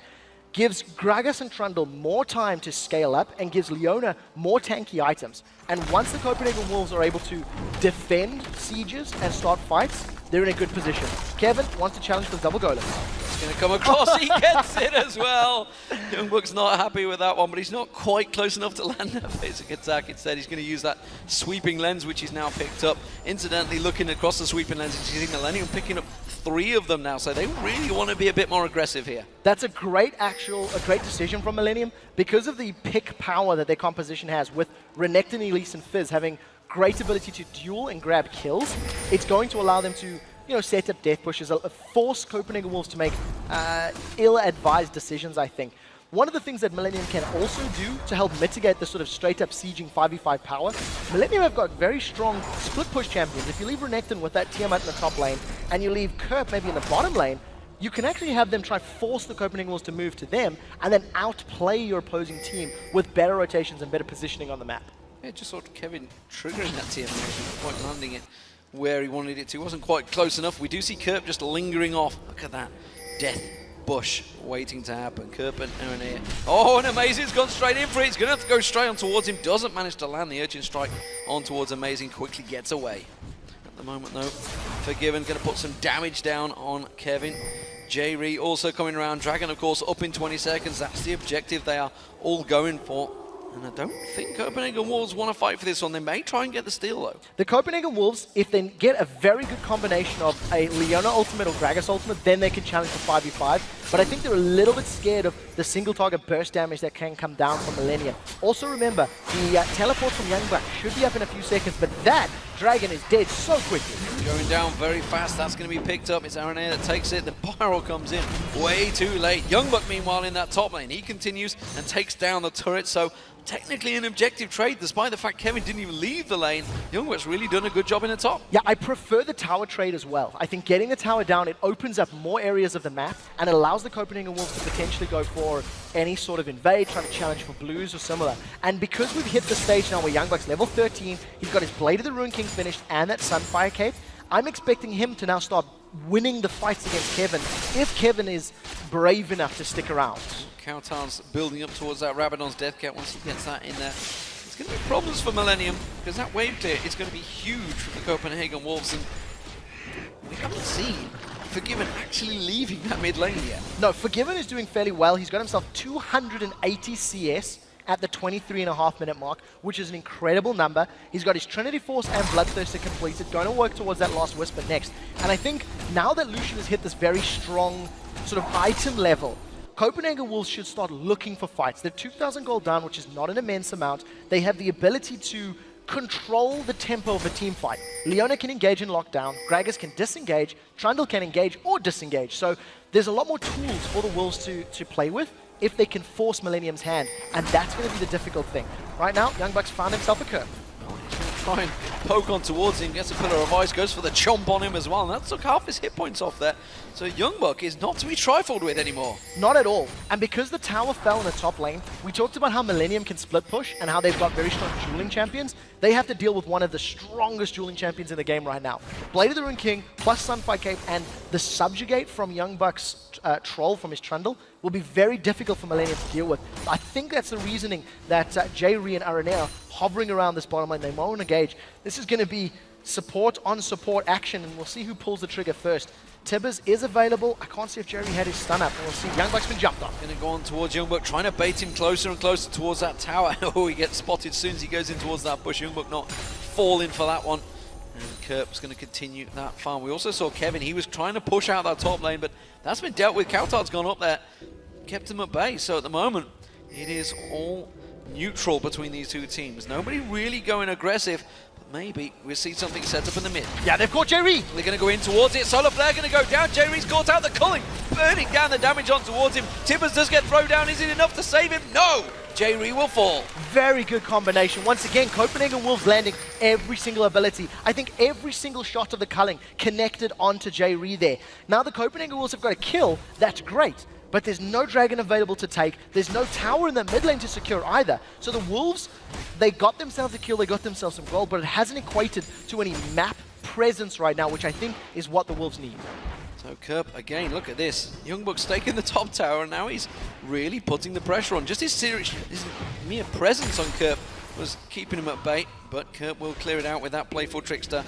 gives Gragas and Trundle more time to scale up and gives Leona more tanky items. And once the Copenhagen Wolves are able to defend sieges and start fights, they're in a good position. Kevin wants to challenge for the double goalless. He's going to come across, he gets it as well. YoungBuck's not happy with that one, but he's not quite close enough to land that basic attack. Instead, he's going to use that sweeping lens, which he's now picked up. Incidentally, looking across the sweeping lens, he's seeing Millenium picking up 3 of them now, so they really want to be a bit more aggressive here. That's a great decision from Millenium because of the pick power that their composition has with Renekton, Elise, and Fizz having great ability to duel and grab kills. It's going to allow them to, set up death pushes, force Copenhagen Wolves to make ill-advised decisions, I think. One of the things that Millenium can also do to help mitigate the sort of straight-up sieging 5v5 power, Millenium have got very strong split-push champions. If you leave Renekton with that Tiamat in the top lane, and you leave Kerp maybe in the bottom lane, you can actually have them try force the Copenhagen Wolves to move to them, and then outplay your opposing team with better rotations and better positioning on the map. Yeah, just sort of Kevin triggering that Tiamat, not quite landing it where he wanted it to. Wasn't quite close enough. We do see Kerp just lingering off. Look at that. Death bush waiting to happen. Kerp and Araneae. Oh, and Amazing's gone straight in for it. He's going to have to go straight on towards him. Doesn't manage to land the urgent strike on towards Amazing. Quickly gets away. At the moment, though, Forgiven going to put some damage down on Kevin. Jree also coming around. Dragon, of course, up in 20 seconds. That's the objective they are all going for. And I don't think Copenhagen Wolves want to fight for this one. They may try and get the steal, though. The Copenhagen Wolves, if they get a very good combination of a Leona ultimate or Gragas ultimate, then they can challenge for 5v5. But I think they're a little bit scared of the single target burst damage that can come down from Millenium. Also remember, the teleport from YoungBuck should be up in a few seconds, but that Dragon is dead so quickly. Going down very fast. That's going to be picked up. It's Araneae that takes it. The pyro comes in way too late. YoungBuck, meanwhile, in that top lane. He continues and takes down the turret. So technically an objective trade, despite the fact Kevin didn't even leave the lane. YoungBuck's really done a good job in the top. Yeah, I prefer the tower trade as well. I think getting the tower down, it opens up more areas of the map and allows the Copenhagen Wolves to potentially go for any sort of invade, trying to challenge for blues or similar. And because we've hit the stage now where YoungBuck's level 13, he's got his Blade of the Ruined King finished and that Sunfire Cape, I'm expecting him to now start winning the fights against Kevin if Kevin is brave enough to stick around. cowTard's building up towards that Rabadon's Death Cat. Once he gets that in there, it's going to be problems for Millenium because that wave clear is going to be huge for the Copenhagen Wolves, and we haven't seen Forgiven actually leaving that mid lane yet. No, Forgiven is doing fairly well. He's got himself 280 CS at the 23.5-minute mark, which is an incredible number. He's got his Trinity Force and Bloodthirster completed, going to work towards that Last Whisper next. And I think now that Lucian has hit this very strong sort of item level, Copenhagen Wolves should start looking for fights. They're 2,000 gold down, which is not an immense amount. They have the ability to control the tempo of a team fight. Leona can engage in lockdown, Gragas can disengage, Trundle can engage or disengage. So there's a lot more tools for the Wolves to play with if they can force Millenium's hand, and that's going to be the difficult thing. Right now, YoungBuck's found himself a Kerp. Try and poke on towards him, gets a Pillar of Ice, goes for the chomp on him as well, and that took half his hit points off there. So YoungBuck is not to be trifled with anymore. Not at all. And because the tower fell in the top lane, we talked about how Millenium can split push and how they've got very strong dueling champions. They have to deal with one of the strongest dueling champions in the game right now. Blade of the Ruined King plus Sunfire Cape and the Subjugate from YoungBuck's Troll from his Trundle will be very difficult for Millenium to deal with. I think that's the reasoning that Jree and Araneae are hovering around this bottom lane. They won't engage. This is going to be support on support action, and we'll see who pulls the trigger first. Tibbers is available. I can't see if Jree had his stun up. And we'll see YoungBuck's been jumped on. Going to go on towards YoungBuck, trying to bait him closer and closer towards that tower. Oh, he gets spotted as soon as he goes in towards that bush. YoungBuck not falling for that one. And Kerp's going to continue that farm. We also saw Kevin. He was trying to push out that top lane, but that's been dealt with. cowTard's gone up there, kept him at bay. So at the moment, it is all neutral between these two teams. Nobody really going aggressive. Maybe we'll see something set up in the mid. Yeah, they've caught Jree. They're going to go in towards it. Solar Flare going to go down. Jree's caught out. The culling, burning down the damage on towards him. Tibbers does get thrown down. Is it enough to save him? No! Jree will fall. Very good combination. Once again, Copenhagen Wolves landing every single ability. I think every single shot of the culling connected onto Jree there. Now the Copenhagen Wolves have got a kill. That's great. But there's no dragon available to take. There's no tower in the mid lane to secure either. So the Wolves, they got themselves a kill, they got themselves some gold, but it hasn't equated to any map presence right now, which I think is what the Wolves need. So Kerp, again, look at this. YoungBuck's taking the top tower, and now he's really putting the pressure on. Just his mere presence on Kerp was keeping him at bay, but Kerp will clear it out with that playful trickster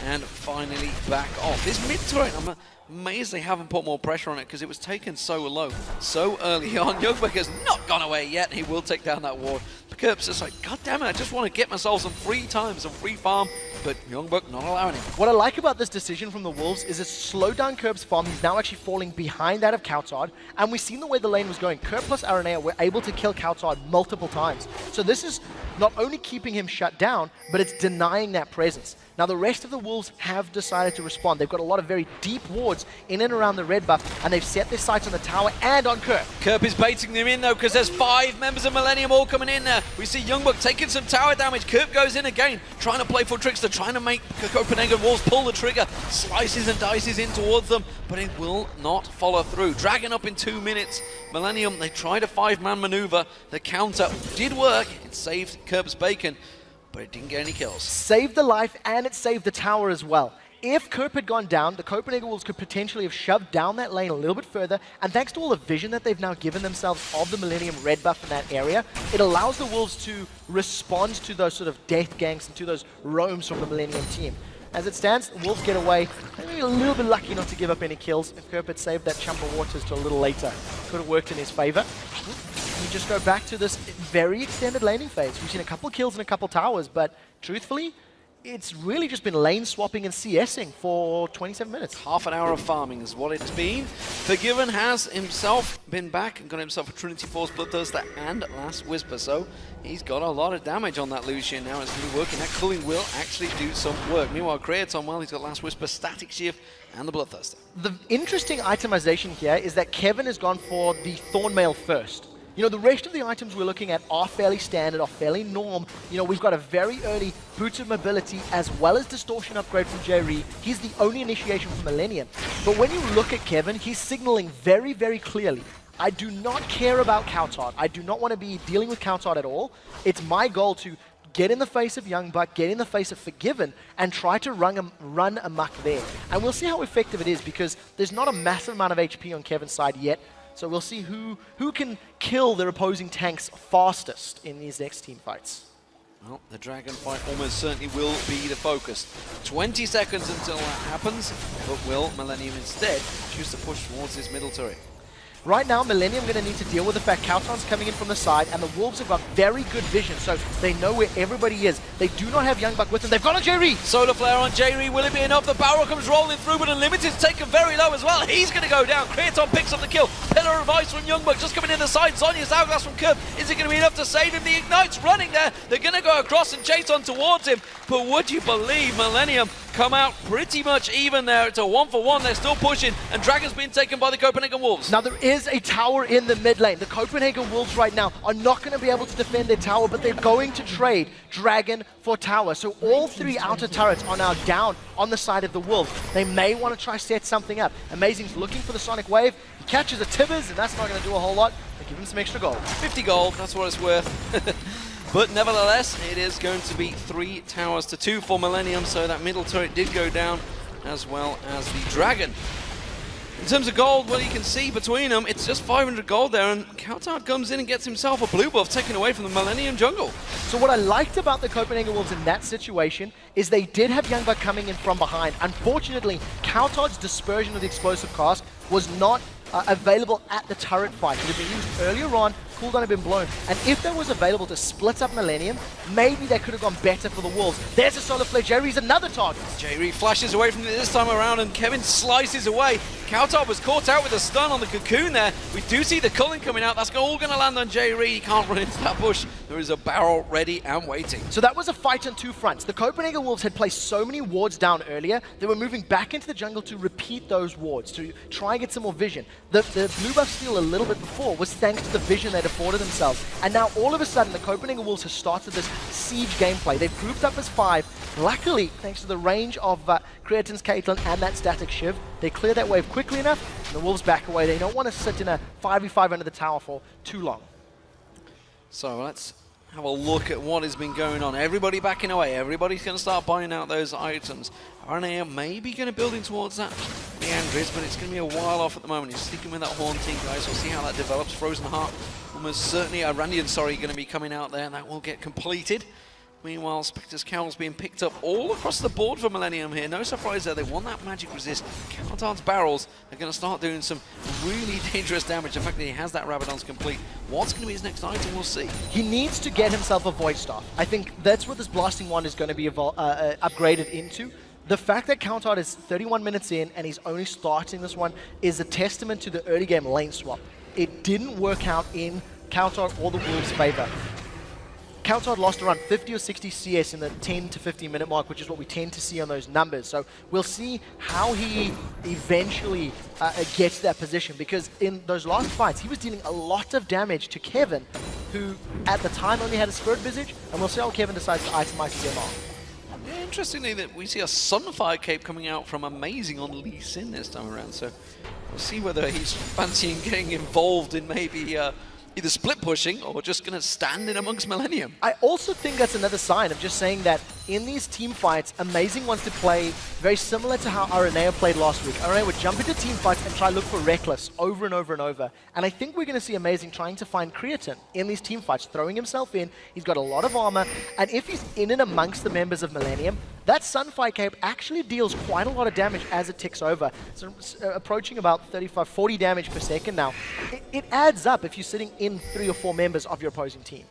and finally back off. This mid turret, I'm amazed they haven't put more pressure on it because it was taken so low, so early on. YoungBuck has not gone away yet. He will take down that ward. Kerp's just like, God damn it, I just want to get myself some free time, some free farm, but YoungBuck not allowing it. What I like about this decision from the Wolves is it slowed down Kerp's farm. He's now actually falling behind that of cowTard, and we've seen the way the lane was going. Kerp plus Araneae were able to kill cowTard multiple times. So this is not only keeping him shut down, but it's denying that presence. Now the rest of the Wolves have decided to respond. They've got a lot of very deep wards in and around the red buff, and they've set their sights on the tower and on Kerp. Kerp is baiting them in though, because there's 5 members of Millenium all coming in there. We see YoungBuck taking some tower damage. Kerp goes in again, trying to play for trickster, trying to make Copenhagen Wolves pull the trigger, slices and dices in towards them, but it will not follow through. Dragon up in 2 minutes. Millenium, they tried a 5-man maneuver. The counter did work. It saved Kerp's bacon, but it didn't get any kills. Saved the life, and it saved the tower as well. If Kerp had gone down, the Copenhagen Wolves could potentially have shoved down that lane a little bit further, and thanks to all the vision that they've now given themselves of the Millenium red buff in that area, it allows the Wolves to respond to those sort of death ganks and to those roams from the Millenium team. As it stands, the Wolves get away, maybe a little bit lucky not to give up any kills. If Kerp had saved that chump of waters to a little later, could have worked in his favor. We just go back to this very extended laning phase. We've seen a couple kills and a couple towers, but truthfully, it's really just been lane swapping and CSing for 27 minutes. Half an hour of farming is what it's been. Forgiven has himself been back and got himself a Trinity Force, Bloodthirster, and Last Whisper. So he's got a lot of damage on that Lucian now. It's going to be working. That culling will actually do some work. Meanwhile, Creaton, well, he's got Last Whisper, Static Shift, and the Bloodthirster. The interesting itemization here is that Kevin has gone for the Thornmail first. You know, the rest of the items we're looking at are fairly standard, are fairly norm. You know, we've got a very early Boots of Mobility as well as Distortion upgrade from Jree. He's the only initiation from Millenium. But when you look at Kevin, he's signaling very, very clearly, I do not care about cowTard. I do not want to be dealing with cowTard at all. It's my goal to get in the face of YoungBuck, get in the face of Forgiven, and try to run amok there. And we'll see how effective it is, because there's not a massive amount of HP on Kevin's side yet. So we'll see who can kill their opposing tanks fastest in these next team fights. Well, the dragon fight almost certainly will be the focus. 20 seconds until that happens, but will Millenium instead choose to push towards this middle turret? Right now, Millenium are going to need to deal with the fact cowTard's coming in from the side, and the Wolves have got very good vision, so they know where everybody is. They do not have YoungBuck with them. They've got a Jree! Solar Flare on Jree. Will it be enough? The barrel comes rolling through, but Unlimited's taken very low as well. He's going to go down. Creaton picks up the kill. Pillar of Ice from YoungBuck just coming in the side. Zhonya's Hourglass from Kerp. Is it going to be enough to save him? The Ignite's running there. They're going to go across and chase on towards him. But would you believe Millenium come out pretty much even there? It's a 1-for-1. They're still pushing, and Dragon's been taken by the Copenhagen Wolves. Now, there is a tower in the mid lane. The Copenhagen Wolves right now are not going to be able to defend their tower, but they're going to trade Dragon for tower. So all 3 outer turrets are now down on the side of the Wolves. They may want to try set something up. Amazing's looking for the Sonic Wave. He catches a Tibbers, and that's not going to do a whole lot. They give him some extra gold. 50 gold, that's what it's worth. But nevertheless, it is going to be 3 towers to 2 for Millenium, so that middle turret did go down, as well as the Dragon. In terms of gold, well, you can see between them, it's just 500 gold there, and cowTard comes in and gets himself a blue buff taken away from the Millenium jungle. So what I liked about the Copenhagen Wolves in that situation is they did have YoungBuck coming in from behind. Unfortunately, cowTard's dispersion of the explosive cast was not available at the turret fight. It had been used earlier on, cooldown had been blown, and if that was available to split up Millenium, maybe they could have gone better for the Wolves. There's a solar flare. Jree's another target. Jree flashes away from it this time around, and Kevin slices away. cowTard was caught out with a stun on the cocoon there. We do see the culling coming out. That's all going to land on Jree. He can't run into that bush. There is a barrel ready and waiting. So that was a fight on two fronts. The Copenhagen Wolves had placed so many wards down earlier, they were moving back into the jungle to repeat those wards, to try and get some more vision. The blue buff steal a little bit before was thanks to the vision they'd afforded themselves. And now all of a sudden, the Copenhagen Wolves have started this siege gameplay. They've grouped up as 5. Luckily, thanks to the range of Creaton's Caitlyn and that static Shiv, they clear that wave quickly enough, and the Wolves back away. They don't want to sit in a 5v5 under the tower for too long. So let's have a look at what has been going on. Everybody backing away. Everybody's going to start buying out those items. Araneae maybe going to building towards that Meandris, but it's going to be a while off at the moment. He's sticking with that Haunting, guys. We'll see how that develops. Frozen Heart, almost certainly Araneae, going to be coming out there, and that will get completed. Meanwhile, Spectre's Cowl's being picked up all across the board for Millenium here. No surprise there. They want that magic resist. cowTard's barrels are going to start doing some really dangerous damage. The fact that he has that Rabadon's complete. What's going to be his next item, we'll see. He needs to get himself a Void Staff. I think that's what this Blasting Wand is going to be upgraded into. The fact that cowTard is 31 minutes in and he's only starting this one is a testament to the early game lane swap. It didn't work out in cowTard or the Wolves' favor. cowTard lost around 50 or 60 CS in the 10 to 15 minute mark, which is what we tend to see on those numbers. So we'll see how he eventually gets that position, because in those last fights, he was dealing a lot of damage to Kevin, who at the time only had a Spirit Visage, and we'll see how Kevin decides to itemize his MR. Yeah, interestingly, that we see a Sunfire Cape coming out from Amazing on Elise this time around. So we'll see whether he's fancying getting involved in maybe either split pushing or just going to stand in amongst Millenium. I also think that's another sign of just saying that in these team fights, Amazing wants to play very similar to how Araneae played last week. Araneae would jump into team fights and try to look for Reckless over and over and over. And I think we're going to see Amazing trying to find Creaton in these team fights, throwing himself in. He's got a lot of armor, and if he's in and amongst the members of Millenium, that Sunfire Cape actually deals quite a lot of damage as it ticks over. So approaching about 35, 40 damage per second now. It adds up if you're sitting in 3 or 4 members of your opposing team.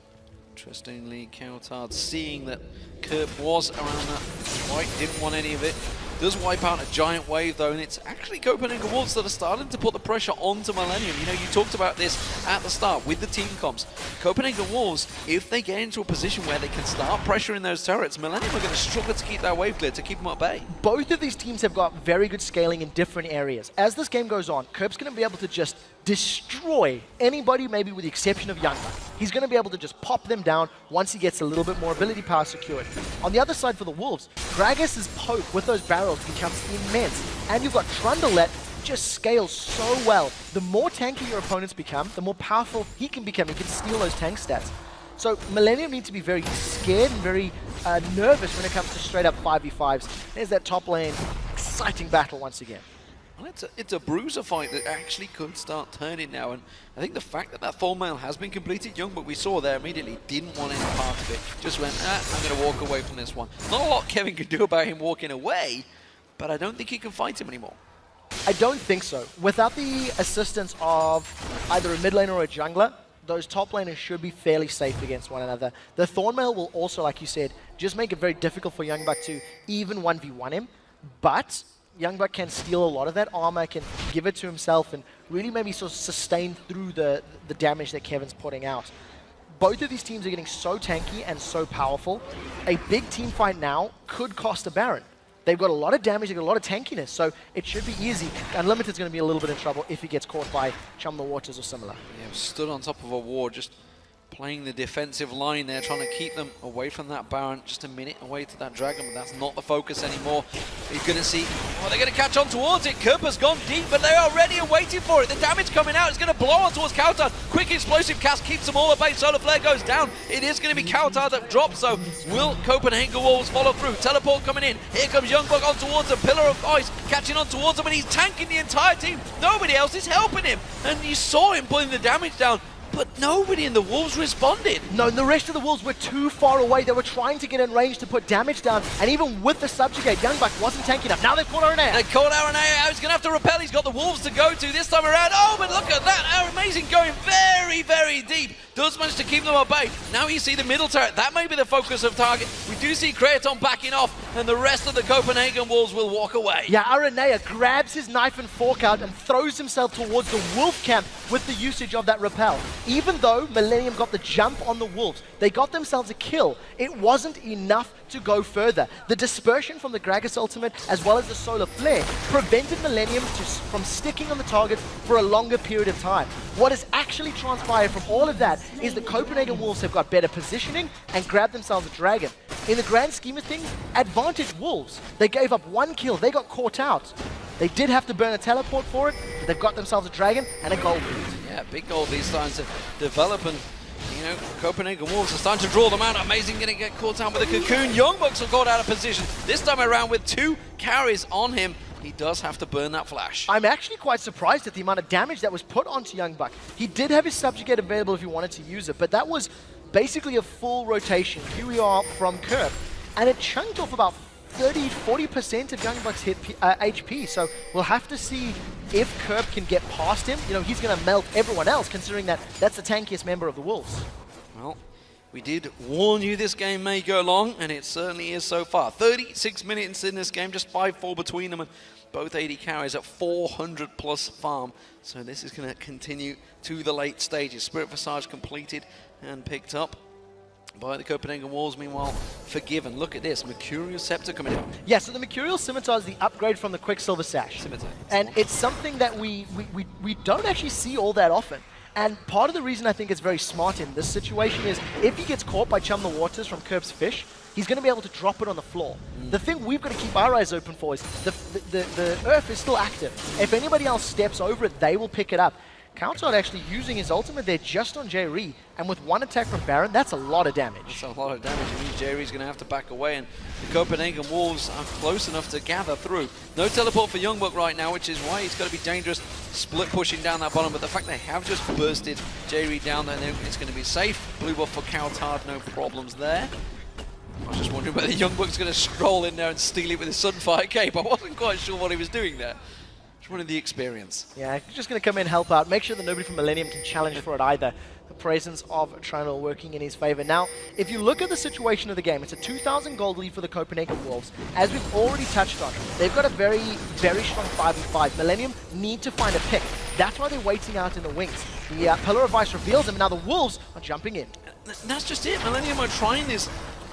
Interestingly, cowTard seeing that Kerp was around that fight, didn't want any of it. Does wipe out a giant wave though, and it's actually Copenhagen Wolves that are starting to put the pressure onto Millenium. You know, you talked about this at the start with the team comps. Copenhagen Wolves, if they get into a position where they can start pressuring those turrets, Millenium are going to struggle to keep that wave clear, to keep them at bay. Both of these teams have got very good scaling in different areas. As this game goes on, Kerp's going to be able to just destroy anybody, maybe with the exception of YoungBuck. He's going to be able to just pop them down once he gets a little bit more ability power secured. On the other side for the Wolves, Gragas' poke with those barrels becomes immense. And you've got Trundle that just scales so well. The more tanky your opponents become, the more powerful he can become. He can steal those tank stats. So Millenium need to be very scared and very nervous when it comes to straight up 5v5s. There's that top lane exciting battle once again. Well, it's a bruiser fight that actually could start turning now, and I think the fact that that full mail has been completed, YoungBuck we saw there immediately didn't want any part of it. Just went, I'm going to walk away from this one. Not a lot Kevin could do about him walking away, but I don't think he can fight him anymore. I don't think so. Without the assistance of either a mid laner or a jungler, those top laners should be fairly safe against one another. The Thornmail will also, like you said, just make it very difficult for YoungBuck to even 1v1 him, but YoungBuck can steal a lot of that armor, can give it to himself, and really maybe sort of sustain through the damage that Kevin's putting out. Both of these teams are getting so tanky and so powerful. A big team fight now could cost a Baron. They've got a lot of damage, they've got a lot of tankiness, so it should be easy. Unlimited's going to be a little bit in trouble if he gets caught by Chum the Waters or similar. Yeah, stood on top of a ward, just playing the defensive line there, trying to keep them away from that Baron, just a minute away to that Dragon, but that's not the focus anymore. You're going to see, oh, they're going to catch on towards it. Kerp has gone deep, but they are ready and waiting for it. The damage coming out is going to blow on towards cowTard. Quick explosive cast keeps them all at bay. Solar Flare goes down. It is going to be cowTard that drops, so will Copenhagen Wolves follow through? Teleport coming in. Here comes YoungBuck on towards a Pillar of Ice, catching on towards him, and he's tanking the entire team. Nobody else is helping him, and you saw him putting the damage down. But nobody in the Wolves responded. No, the rest of the Wolves were too far away. They were trying to get in range to put damage down, and even with the subjugate, YoungBuck wasn't tanking enough. Now they've caught Araneae. They caught Araneae. He's going to have to repel. He's got the Wolves to go to this time around. Oh, but look at that. Amazing, going very, very deep. Does manage to keep them at bay. Now you see the middle turret. That may be the focus of target. We do see Creaton backing off, and the rest of the Copenhagen Wolves will walk away. Yeah, Araneae grabs his knife and fork out and throws himself towards the Wolf camp with the usage of that repel. Even though Millenium got the jump on the Wolves, they got themselves a kill. It wasn't enough to go further. The dispersion from the Gragas ultimate, as well as the Solar Flare, prevented Millenium from sticking on the target for a longer period of time. What has actually transpired from all of that is the Copenhagen Wolves have got better positioning and grabbed themselves a dragon. In the grand scheme of things, advantage Wolves. They gave up one kill. They got caught out. They did have to burn a teleport for it, but they've got themselves a dragon and a gold lead. Yeah, big gold lead starting to develop, and you know, Copenhagen Wolves are starting to draw them out. Amazing, going to get caught out with a cocoon. YoungBucks are caught out of position. This time around with 2 carries on him. He does have to burn that flash. I'm actually quite surprised at the amount of damage that was put onto YoungBuck. He did have his subjugate available if he wanted to use it, but that was basically a full rotation. Here we are from Kerp, and it chunked off about 30–40% of YoungBuck's HP, so we'll have to see if Kerp can get past him. You know, he's going to melt everyone else, considering that that's the tankiest member of the Wolves. Well, we did warn you this game may go long, and it certainly is so far. 36 minutes in this game, just 5-4 between them, and both 80 carries at 400 plus farm. So this is going to continue to the late stages. Spirit Visage completed and picked up by the Copenhagen Wolves. Meanwhile, Forgiven. Look at this, Mercurial Scepter coming out. Yeah, so the Mercurial Scimitar is the upgrade from the Quicksilver Sash. Scimitar. And it's something that we don't actually see all that often. And part of the reason I think it's very smart in this situation is if he gets caught by Chum the Waters from Kerp's fish, he's going to be able to drop it on the floor. The thing we've got to keep our eyes open for is the Earth is still active. If anybody else steps over it, they will pick it up. cowTard actually using his ultimate there just on Jree, and with 1 attack from Baron, that's a lot of damage. That's a lot of damage. It means Jree's going to have to back away, and the Copenhagen Wolves are close enough to gather through. No teleport for YoungBuck right now, which is why it's going to be dangerous split pushing down that bottom, but the fact they have just bursted Jree down there, it's going to be safe. Blue buff for cowTard, no problems there. I was just wondering whether YoungBuck's going to stroll in there and steal it with his Sunfire Cape. I wasn't quite sure what he was doing there. Just wanted the experience. Yeah, he's just going to come in and help out. Make sure that nobody from Millenium can challenge for it either. The presence of Trundle working in his favor. Now, if you look at the situation of the game, it's a 2,000 gold lead for the Copenhagen Wolves. As we've already touched on, they've got a very, very strong 5v5. Millenium need to find a pick. That's why they're waiting out in the wings. The Pillar of Ice reveals them, and now the Wolves are jumping in. That's just it. Millenium are trying this.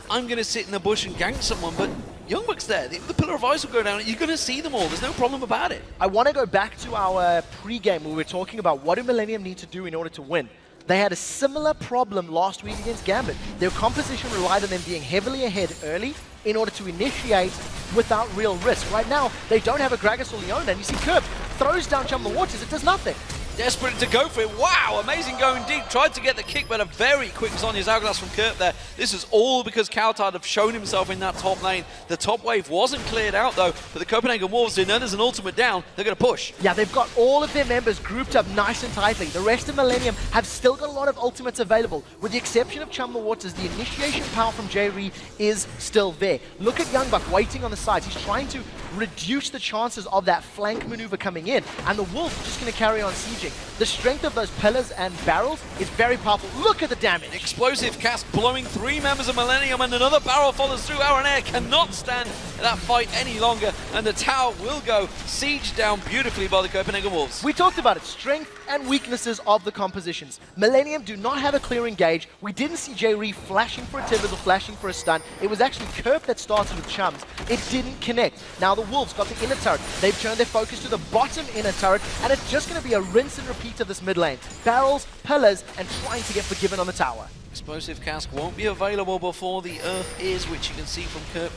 I'm going to sit in the bush and gank someone, but YoungBuck's there. The Pillar of Ice will go down. You're going to see them all. There's no problem about it. I want to go back to our pre-game where we were talking about what do Millenium need to do in order to win. They had a similar problem last week against Gambit. Their composition relied on them being heavily ahead early in order to initiate without real risk. Right now, they don't have a Gragas or Leona, and you see Kerp throws down Chum the Waters. It does nothing. Desperate to go for it. Wow, amazing going deep. Tried to get the kick, but a very quick Zhonya's Hourglass from Kerp there. This is all because cowTard have shown himself in that top lane. The top wave wasn't cleared out though, but the Copenhagen Wolves, they know there's an ultimate down. They're going to push. Yeah, they've got all of their members grouped up nice and tightly. The rest of Millenium have still got a lot of ultimates available. With the exception of Chum the Waters, the initiation power from Jree is still there. Look at YoungBuck waiting on the sides. He's trying to reduce the chances of that flank maneuver coming in, and the Wolves are just going to carry on sieging. The strength of those pillars and barrels is very powerful. Look at the damage. Explosive cast blowing 3 members of Millenium, and another barrel follows through. Araneae cannot stand that fight any longer. and the tower will go sieged down beautifully by the Copenhagen Wolves. We talked about it, strength and weaknesses of the compositions. Millenium do not have a clear engage. We didn't see Jree flashing for a Tibbers or flashing for a stun. It was actually Kerp that started with Chums. It didn't connect. Now the Wolves got the inner turret. They've turned their focus to the bottom inner turret, and it's just going to be a rinse and repeat of this mid lane. Barrels, pillars, and trying to get Forgiven on the tower. Explosive cask won't be available before the earth is, which you can see from Kerp.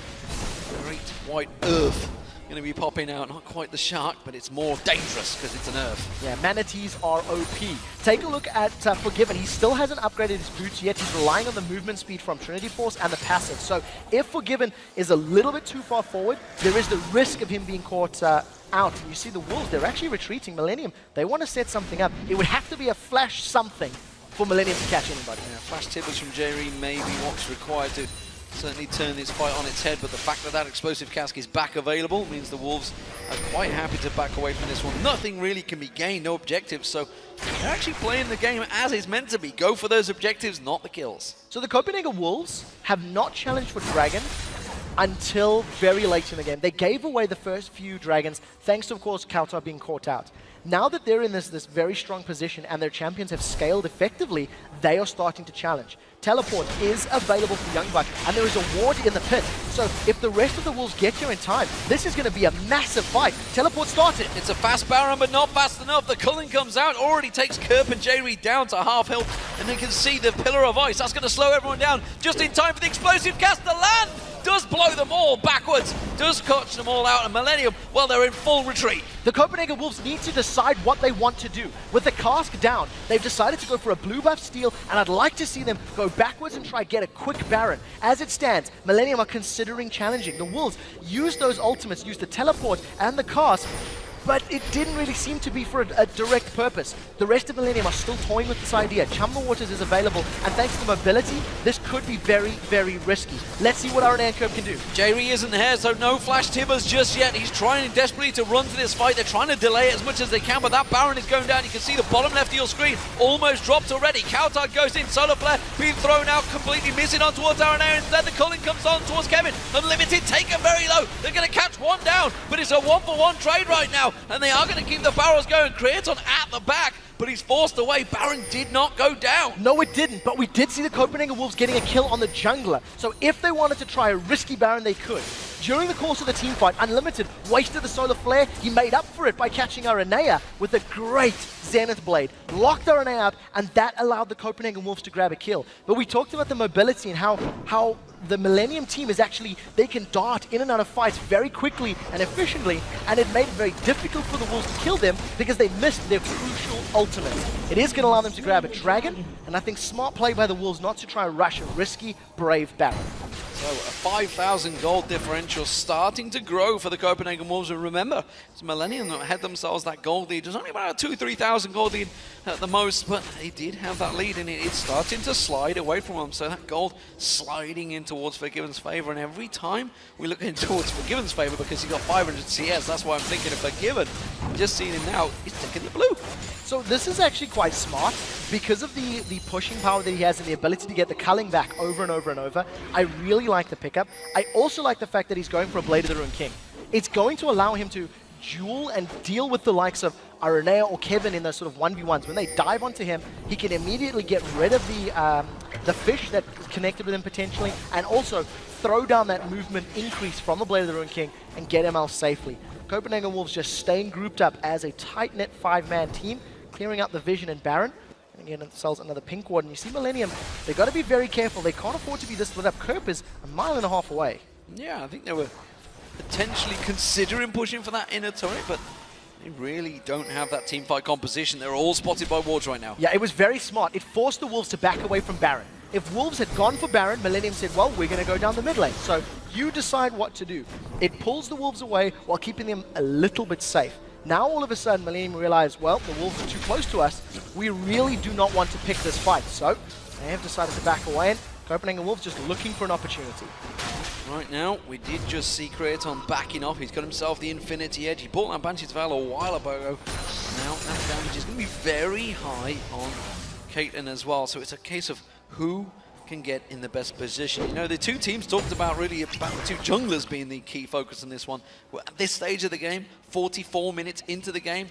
Great white earth going to be popping out. Not quite the shark, but it's more dangerous because it's an earth. Yeah, manatees are OP. Take a look at Forgiven. He still hasn't upgraded his boots yet. He's relying on the movement speed from Trinity Force and the passive. So if Forgiven is a little bit too far forward, there is the risk of him being caught out. And you see the Wolves, they're actually retreating. Millenium, they want to set something up. It would have to be a flash something for Millenium to catch anybody. Yeah, flash Tibbers from Jree may be what's required to certainly turn this fight on its head, but the fact that that explosive cask is back available means the Wolves are quite happy to back away from this one. Nothing really can be gained, no objectives, so they're actually playing the game as it's meant to be. Go for those objectives, not the kills. So the Copenhagen Wolves have not challenged for Dragon until very late in the game. They gave away the first few dragons, thanks to, of course, cowTard being caught out. Now that they're in this very strong position and their champions have scaled effectively, they are starting to challenge. Teleport is available for YoungBuck, and there is a ward in the pit. So if the rest of the Wolves get here in time, this is going to be a massive fight. Teleport started. It's a fast Baron, but not fast enough. The culling comes out, already takes Kerp and Jree down to half health, and they can see the Pillar of Ice. That's going to slow everyone down just in time for the explosive cast. The land does blow them all backwards, does catch them all out, and Millenium, well, they're in full retreat. The Copenhagen Wolves need to decide what they want to do. With the cask down, they've decided to go for a blue buff steal, and I'd like to see them go backwards and try get a quick Baron. As it stands, Millenium are considering challenging. The Wolves use those ultimates, use the teleport and the cask, but it didn't really seem to be for a direct purpose. The rest of Millenium are still toying with this idea. Chum the Waters is available, and thanks to mobility, this could be very, very risky. Let's see what Araneae and Kerp can do. Jree isn't here, so no flash Tibbers just yet. He's trying desperately to run to this fight. They're trying to delay it as much as they can, but that Baron is going down. You can see the bottom left of your screen almost dropped already. cowTard goes in, Solar Flare being thrown out, completely missing on towards Araneae. Instead, the culling comes on towards Kevin. Unlimited taken very low. They're going to catch one down, but it's a one-for-one trade right now, and they are going to keep the barrels going. Creaton at the back, but he's forced away. Baron did not go down. No, it didn't, but we did see the Copenhagen Wolves getting a kill on the jungler. So if they wanted to try a risky Baron, they could. During the course of the team fight, Unlimited wasted the Solar Flare. He made up for it by catching Araneae with a great Zenith Blade. Locked Araneae out, and that allowed the Copenhagen Wolves to grab a kill. But we talked about the mobility and how the Millenium team is actually, they can dart in and out of fights very quickly and efficiently, and it made it very difficult for the Wolves to kill them because they missed their crucial ultimates. It is going to allow them to grab a dragon, and I think smart play by the Wolves not to try and rush a risky, brave Baron. So a 5,000 gold differential starting to grow for the Copenhagen Wolves. And remember, it's Millenium that had themselves that gold lead. There's only about a 2,000-3,000 gold lead at the most, but they did have that lead, and it's starting to slide away from them. So that gold sliding in towards Forgiven's favor, and every time we look in towards Forgiven's favor, because he got 500 CS, that's why I'm thinking of Forgiven. Just seeing him now, he's taking the blue. So this is actually quite smart because of the pushing power that he has and the ability to get the culling back over and over and over. I really like the pickup. I also like the fact that he's going for a Blade of the Ruined King. It's going to allow him to duel and deal with the likes of Araneae or Kevin in those sort of 1v1s. When they dive onto him, he can immediately get rid of the fish that is connected with him potentially, and also throw down that movement increase from the Blade of the Ruined King and get him out safely. Copenhagen Wolves just staying grouped up as a tight-knit 5-man team, clearing up the Vision and Baron, and getting themselves another pink ward. And you see Millenium, they've got to be very careful. They can't afford to be this split up. Kerp is a mile and a half away. Yeah, I think they were potentially considering pushing for that inner turret, but they really don't have that teamfight composition. They're all spotted by wards right now. Yeah, it was very smart. It forced the Wolves to back away from Baron. If Wolves had gone for Baron, Millenium said, well, we're going to go down the mid lane. So you decide what to do. It pulls the Wolves away while keeping them a little bit safe. Now all of a sudden, Millenium realize, well, the Wolves are too close to us. We really do not want to pick this fight. So they have decided to back away, and Copenhagen Wolves just looking for an opportunity. Right now, we did just see Creaton backing off. He's got himself the Infinity Edge. He bought that Banshee's Veil a while ago. Now that damage is going to be very high on Caitlyn as well. So it's a case of who can get in the best position. You know, the two teams talked about the two junglers being the key focus in this one. At this stage of the game, 44 minutes into the game,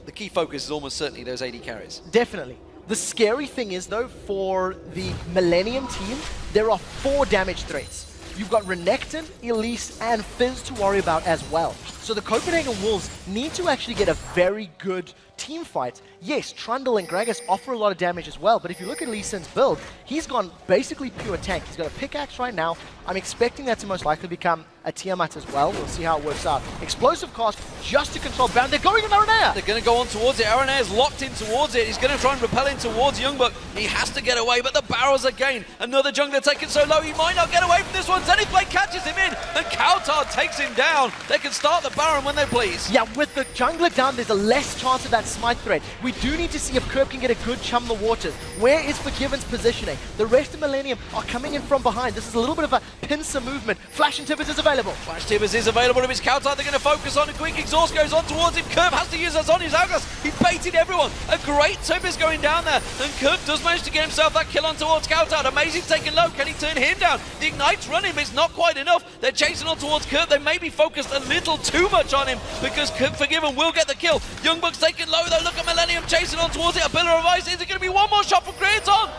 the key focus is almost certainly those AD carries. Definitely. The scary thing is, though, for the Millenium team, there are 4 damage threats. You've got Renekton, Elise, and Fizz to worry about as well. So the Copenhagen Wolves need to actually get a very good team fight. Yes, Trundle and Gragas offer a lot of damage as well, but if you look at Lucian's build, he's gone basically pure tank. He's got a pickaxe right now. I'm expecting that to most likely become a Tiamat as well. We'll see how it works out. Explosive cast just to control Baron. They're going in Araneae! They're going to go on towards it. Araneae is locked in towards it. He's going to try and repel in towards YoungBuck. He has to get away, but the barrels again. Another jungler taken so low, he might not get away from this one. Zenith Blade catches him in, and cowTard takes him down. They can start the Baron when they please. Yeah, with the jungler down, there's a less chance of that smite threat. We do need to see if Kerp can get a good chum the waters. Where is Forgiven's positioning? The rest of Millenium are coming in from behind. This is a little bit of a pincer movement. Flash and Tibbers is available. Flash Tibbers is available to his cowTard. They're going to focus on a quick exhaust goes on towards him. Kerp has to use us on his hourglass. He baited everyone. A great tip is going down there. And Kerp does manage to get himself that kill on towards cowTard. Amazing taking low. Can he turn him down? The Ignite's running, but it's not quite enough. They're chasing on towards Kerp. They may be focused a little too much on him because Forgiven will get the kill. YoungBuck's taken low though. Look at Millenium chasing on towards it. A pillar of ice. Is it going to be one more shot from Creaton?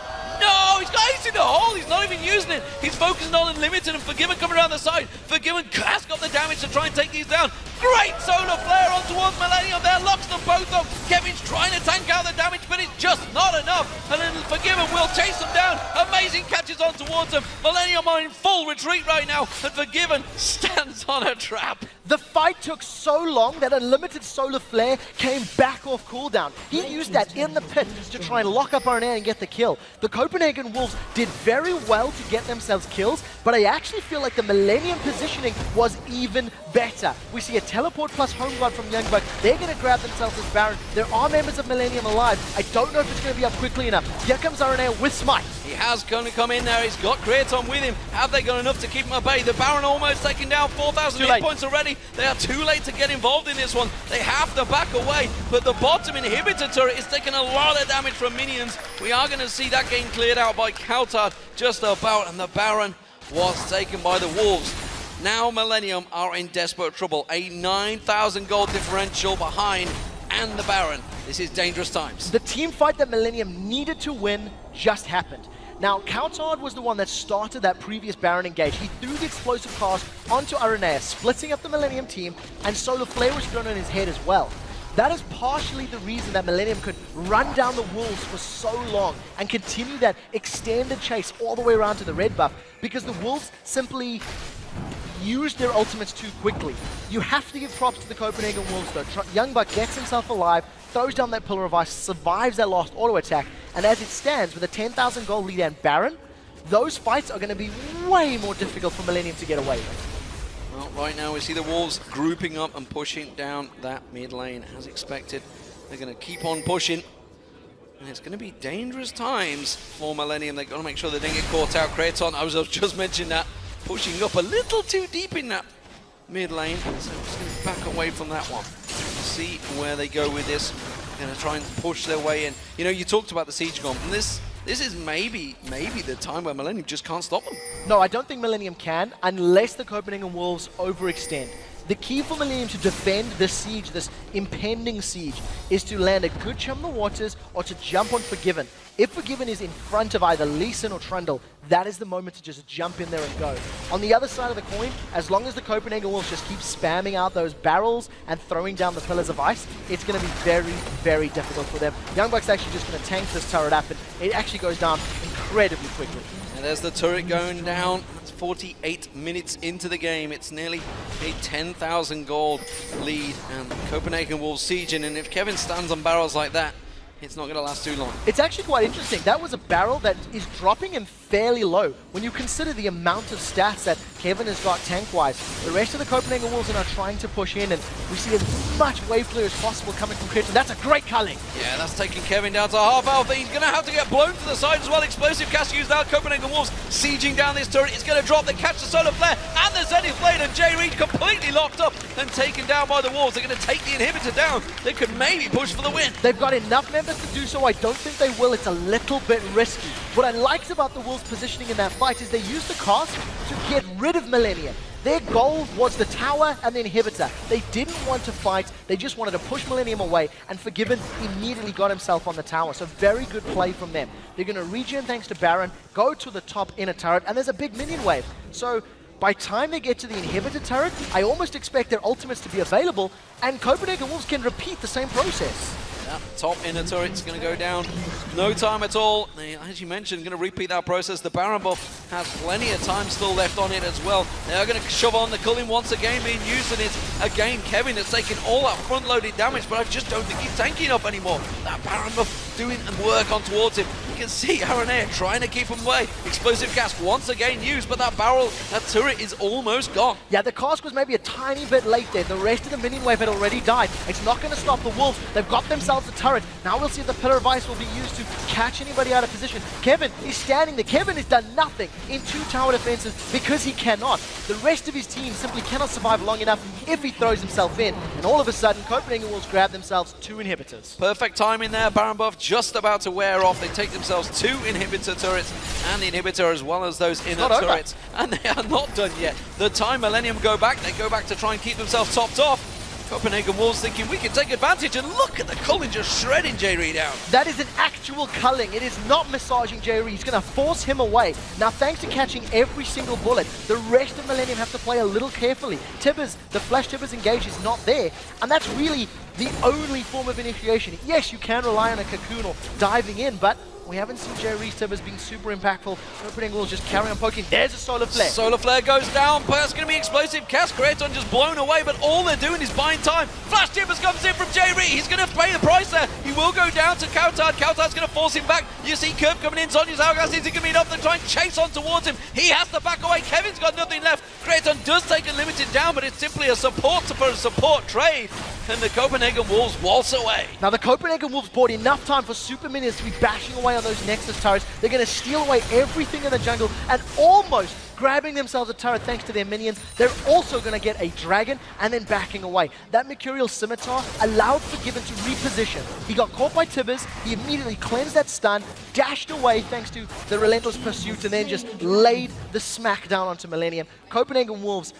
No, he's got ace in the hole. He's not even using it. He's focusing on Unlimited and Forgiven coming around the side. Forgiven has got the damage to try and take these down. Great solar flare on towards Millenium there. Locks them both up. Kevin's trying to tank out the damage, but it's just not enough. And then Forgiven will chase them down. Amazing catches on towards them. Millenium are in full retreat right now, and Forgiven stands on a trap. The fight took so long that Unlimited Solar Flare came back off cooldown. He used that in the pit to try and lock up Araneae and get the kill. The Copenhagen Wolves did very well to get themselves kills, but I actually feel like the Millenium positioning was even better. We see a teleport plus home guard from YoungBuck. They're going to grab themselves this Baron. There are members of Millenium alive. I don't know if it's going to be up quickly enough. Here comes Araneae with Smite. He has going to come in there. He's got Creaton with him. Have they got enough to keep him at bay? The Baron almost taking down 4,000 hit points already. They are too late to get involved in this one. They have to back away, but the bottom inhibitor turret is taking a lot of damage from minions. We are going to see that game cleared out by cowTard just about, and the Baron was taken by the Wolves. Now Millenium are in desperate trouble. A 9,000 gold differential behind, and the Baron. This is dangerous times. The team fight that Millenium needed to win just happened. Now, cowTard was the one that started that previous Baron engage. He threw the explosive cast onto Araneae, splitting up the Millenium team, and Solar Flare was thrown on his head as well. That is partially the reason that Millenium could run down the Wolves for so long and continue that extended chase all the way around to the red buff, because the Wolves simply used their ultimates too quickly. You have to give props to the Copenhagen Wolves though. YoungBuck gets himself alive, throws down that pillar of ice, survives that last auto attack, and as it stands with a 10,000 gold lead and Baron, those fights are going to be way more difficult for Millenium to get away with. Well, right now we see the Wolves grouping up and pushing down that mid lane as expected. They're going to keep on pushing, and it's going to be dangerous times for Millenium. They've got to make sure they don't get caught out. Creaton, I was just mentioning that, pushing up a little too deep in that mid lane, so I'm just going to back away from that one. See where they go with this. They're going to try and push their way in. You know, you talked about the siege comp, and this is maybe the time where Millenium just can't stop them. No, I don't think Millenium can, unless the Copenhagen Wolves overextend. The key for Millenium to defend this siege, this impending siege, is to land a good chum in the waters or to jump on Forgiven. If Forgiven is in front of either Lucian or Trundle, that is the moment to just jump in there and go. On the other side of the coin, as long as the Copenhagen Wolves just keep spamming out those barrels and throwing down the pillars of ice, it's going to be very, very difficult for them. YoungBuck's actually just going to tank this turret up, and it actually goes down incredibly quickly. And there's the turret going down. It's 48 minutes into the game. It's nearly a 10,000 gold lead, and Copenhagen Wolves sieging. And if Kevin stands on barrels like that, it's not going to last too long. It's actually quite interesting. That was a barrel that is dropping him fairly low when you consider the amount of stats that Kevin has got tank-wise. The rest of the Copenhagen Wolves are now trying to push in, and we see as much wave clear as possible coming from Creaton. That's a great culling. Yeah, that's taking Kevin down to half health. He's going to have to get blown to the side as well. Explosive cast used out. Copenhagen Wolves sieging down this turret. It's going to drop. They catch the solar flare and the Zenith Blade, and Jree completely locked up and taken down by the Wolves. They're going to take the inhibitor down. They could maybe push for the win. They've got enough members to do so. I don't think they will. It's a little bit risky. What I liked about the Wolves' positioning in that fight is they used the cast to get rid of Millenium. Their goal was the tower and the inhibitor. They didn't want to fight. They just wanted to push Millenium away, and Forgiven immediately got himself on the tower. So very good play from them. They're going to regen thanks to Baron, go to the top inner turret, and there's a big minion wave. So by the time they get to the inhibitor turret, I almost expect their ultimates to be available, and Copenhagen Wolves can repeat the same process. Yeah, top inner turret's going to go down. No time at all. As you mentioned, going to repeat that process. The Baron buff has plenty of time still left on it as well. They are going to shove on the culling once again being used, and it's again Kevin that's taking all that front-loaded damage, but I just don't think he's tanky enough anymore. That Baron buff doing and work on towards him. You can see Araneae trying to keep him away. Explosive cast once again used, but that turret is almost gone. Yeah, the cast was maybe a tiny bit late there. The rest of the minion wave had already died. It's not going to stop the Wolves. They've got themselves a turret. Now we'll see if the Pillar of Ice will be used to catch anybody out of position. Kevin is standing there. Kevin has done nothing in 2 tower defenses because he cannot. The rest of his team simply cannot survive long enough if he throws himself in. And all of a sudden, Copenhagen Wolves grab themselves 2 inhibitors. Perfect timing there. Baron buff just about to wear off. They take themselves 2 inhibitor turrets and the inhibitor as well as those inner turrets. And they are not done yet. The time Millenium go back, they go back to try and keep themselves topped off. Copenhagen Wolves thinking we can take advantage, and look at the culling just shredding Jree down. That is an actual culling. It is not massaging Jree. He's going to force him away. Now, thanks to catching every single bullet, the rest of Millenium have to play a little carefully. Tibbers, the flash Tibbers engage is not there, and that's really the only form of initiation. Yes, you can rely on a cocoon or diving in, but we haven't seen Jree's Tibbers being super impactful. Copenhagen Wolves just carry on poking. There's a solar flare. Solar flare goes down. That's going to be explosive cast. Creaton just blown away, but all they're doing is buying time. Flash Tibbers comes in from Jree. He's going to pay the price there. He will go down to cowTard. cowTard's going to force him back. You see Kerp coming in. Sonya's hourglass is going to meet up and try and chase on towards him. He has to back away. Kevin's got nothing left. Creaton does take a limited down, but it's simply a support for a support trade. And the Copenhagen Wolves waltz away. Now the Copenhagen Wolves bought enough time for super minions to be bashing away on those Nexus turrets. They're going to steal away everything in the jungle and almost grabbing themselves a turret thanks to their minions. They're also going to get a dragon and then backing away. That Mercurial Scimitar allowed Forgiven to reposition. He got caught by Tibbers, he immediately cleansed that stun, dashed away thanks to the relentless pursuit, and then just laid the smack down onto Millenium. Copenhagen Wolves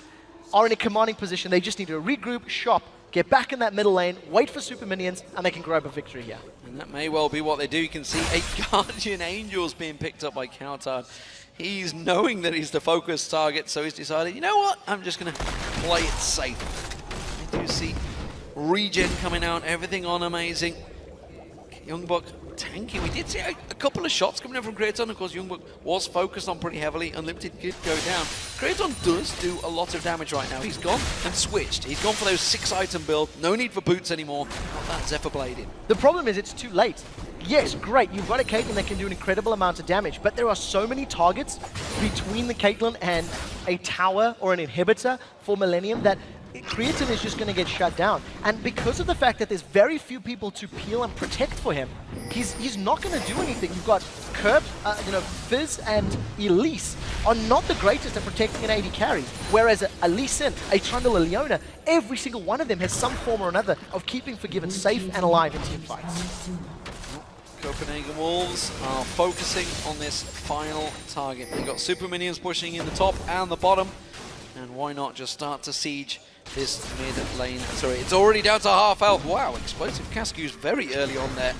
are in a commanding position. They just need to regroup, shop, get back in that middle lane, wait for super minions, and they can grab a victory here. And that may well be what they do. You can see a Guardian Angel's being picked up by cowTard. He's knowing that he's the focus target, so he's decided, you know what, I'm just going to play it safe. I do see regen coming out, everything on amazing. YoungBuck tanky. We did see a couple of shots coming in from Creaton. Of course, YoungBuck was focused on pretty heavily. Unlimited did go down. Creaton does do a lot of damage right now. He's gone and switched. He's gone for those 6-item build. No need for boots anymore. Got that Zephyr Blade in. The problem is it's too late. Yes, great, you've got a Caitlyn that can do an incredible amount of damage, but there are so many targets between the Caitlyn and a tower or an inhibitor for Millenium that Creaton is just going to get shut down. And because of the fact that there's very few people to peel and protect for him, he's not going to do anything. You've got Kerp, Fizz and Elise are not the greatest at protecting an AD carry, whereas Elise, a Trundle, a Leona, every single one of them has some form or another of keeping Forgiven safe and alive in team fights. Copenhagen Wolves are focusing on this final target. They've got super minions pushing in the top and the bottom, and why not just start to siege this mid lane. Sorry, it's already down to half health. Wow, explosive cast used very early on there.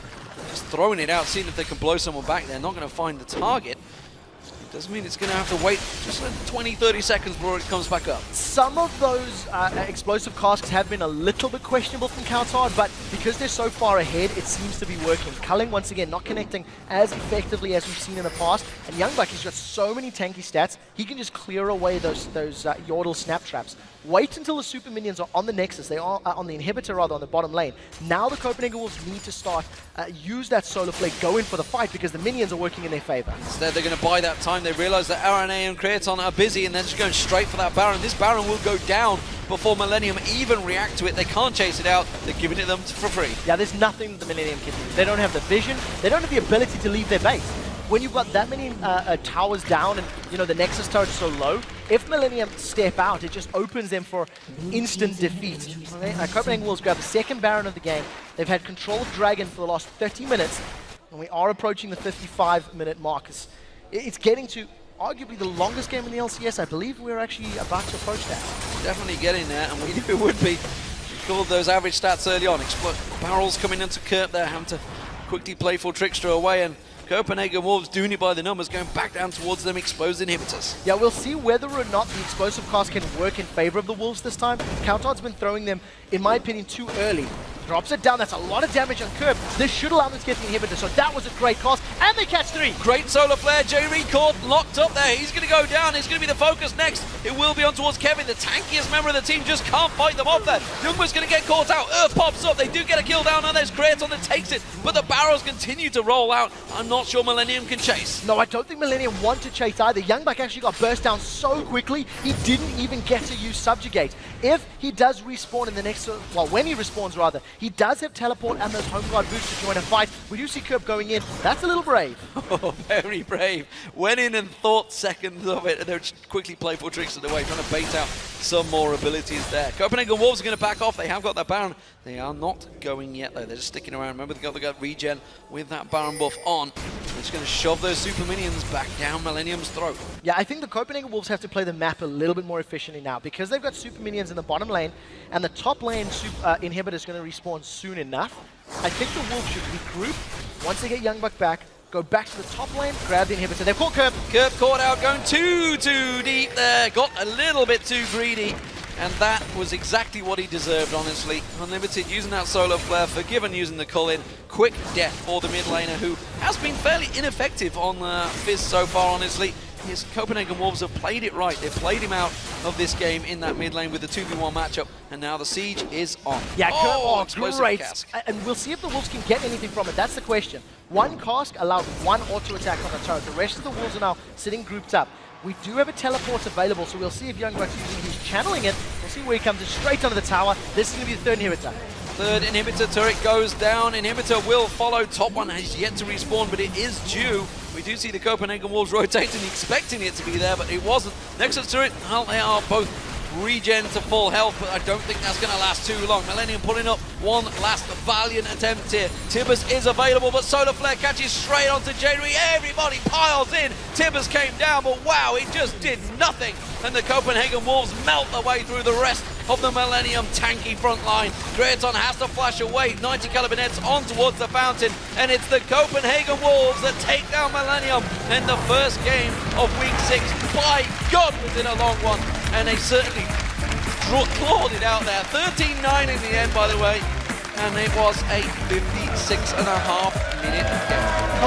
Just throwing it out, seeing if they can blow someone back. They're not going to find the target. Doesn't mean it's going to have to wait just 20-30 seconds before it comes back up. Some of those explosive casts have been a little bit questionable from cowTard, but because they're so far ahead, it seems to be working. Culling, once again, not connecting as effectively as we've seen in the past. And YoungBuck, he's got so many tanky stats, he can just clear away those Yordle snap traps. Wait until the super minions are on the Nexus, they are on the inhibitor rather, on the bottom lane. Now the Copenhagen Wolves need to start, use that solar flare, go in for the fight because the minions are working in their favor. Instead they're going to buy that time time. They realize that Araneae and Creaton are busy, and they're just going straight for that Baron. This Baron will go down before Millenium even react to it. They can't chase it out. They're giving it them for free. Yeah, there's nothing the Millenium can do. They don't have the vision. They don't have the ability to leave their base. When you've got that many towers down and the Nexus turret's so low, if Millenium step out, it just opens them for instant defeat. Okay? Copenhagen Wolves grab the second Baron of the game. They've had control of Dragon for the last 30 minutes, and we are approaching the 55-minute mark. It's getting to arguably the longest game in the LCS. I believe we're actually about to approach that. Definitely getting there, and we knew it would be. We called those average stats early on. Barrels coming into Kerp there, having to quickly play for Trickster away, and Copenhagen Wolves doing it by the numbers, going back down towards them exposed inhibitors. Yeah, we'll see whether or not the explosive cast can work in favor of the Wolves this time. cowTard's been throwing them, in my opinion, too early. Drops it down, that's a lot of damage on Kerp. This should allow them to get the inhibitor, so that was a great cast, and they catch 3! Great solar flare, Jree caught, locked up there. He's going to go down, he's going to be the focus next. It will be on towards Kevin, the tankiest member of the team, just can't fight them off there. YoungBuck's going to get caught out, Earth pops up, they do get a kill down, and there's Creaton that takes it, but the barrels continue to roll out. I'm not sure Millenium can chase. No, I don't think Millenium want to chase either. YoungBuck actually got burst down so quickly, he didn't even get to use Subjugate. If he does respawn in the next, well, when he respawns rather, he does have teleport and those home guard boots to join a fight. We do see Kerp going in. That's a little brave. Oh, very brave. Went in and thought seconds of it, and they're just quickly playful tricks of the way, trying to bait out some more abilities there. Copenhagen Wolves are going to back off. They have got that Baron. They are not going yet, though. They're just sticking around. Remember, they got regen with that Baron buff on. They're just going to shove those super minions back down Millenium's throat. Yeah, I think the Copenhagen Wolves have to play the map a little bit more efficiently now because they've got super minions in the bottom lane, and the top lane inhibitor is going to respawn soon enough. I think the Wolves should regroup. Once they get YoungBuck back, go back to the top lane, grab the inhibitor. They've caught Kerp. Kerp caught out, going too deep there. Got a little bit too greedy. And that was exactly what he deserved, honestly. Unlimited using that solar flare, Forgiven using the call-in. Quick death for the mid laner, who has been fairly ineffective on Fizz so far, honestly. His Copenhagen Wolves have played it right. They've played him out of this game in that mid lane with the 2v1 matchup, and now the siege is on. Yeah, Kerp, great. Cask. And we'll see if the Wolves can get anything from it. That's the question. One cask allowed one auto attack on the turret. The rest of the Wolves are now sitting grouped up. We do have a teleport available, so we'll see if YoungBuck's using his channeling it. We'll see where he comes in, straight under the tower. This is going to be the third inhibitor. Third inhibitor turret goes down. Inhibitor will follow. Top one has yet to respawn, but it is due. We do see the Copenhagen Wolves rotating, expecting it to be there, but it wasn't. Nexus turret, well, they are both regen to full health, but I don't think that's going to last too long. Millenium putting up one last valiant attempt here. Tibbers is available, but Solar Flare catches straight onto Jree. Everybody piles in. Tibbers came down, but wow, it just did nothing. And the Copenhagen Wolves melt their way through the rest of the Millenium tanky front line. Creaton has to flash away. 90 caliber nets on towards the fountain, and it's the Copenhagen Wolves that take down Millenium in the first game of week 6. By God, was it a long one, and they certainly clawed it out there. 13-9 in the end, by the way, and it was a 56.5 minute game.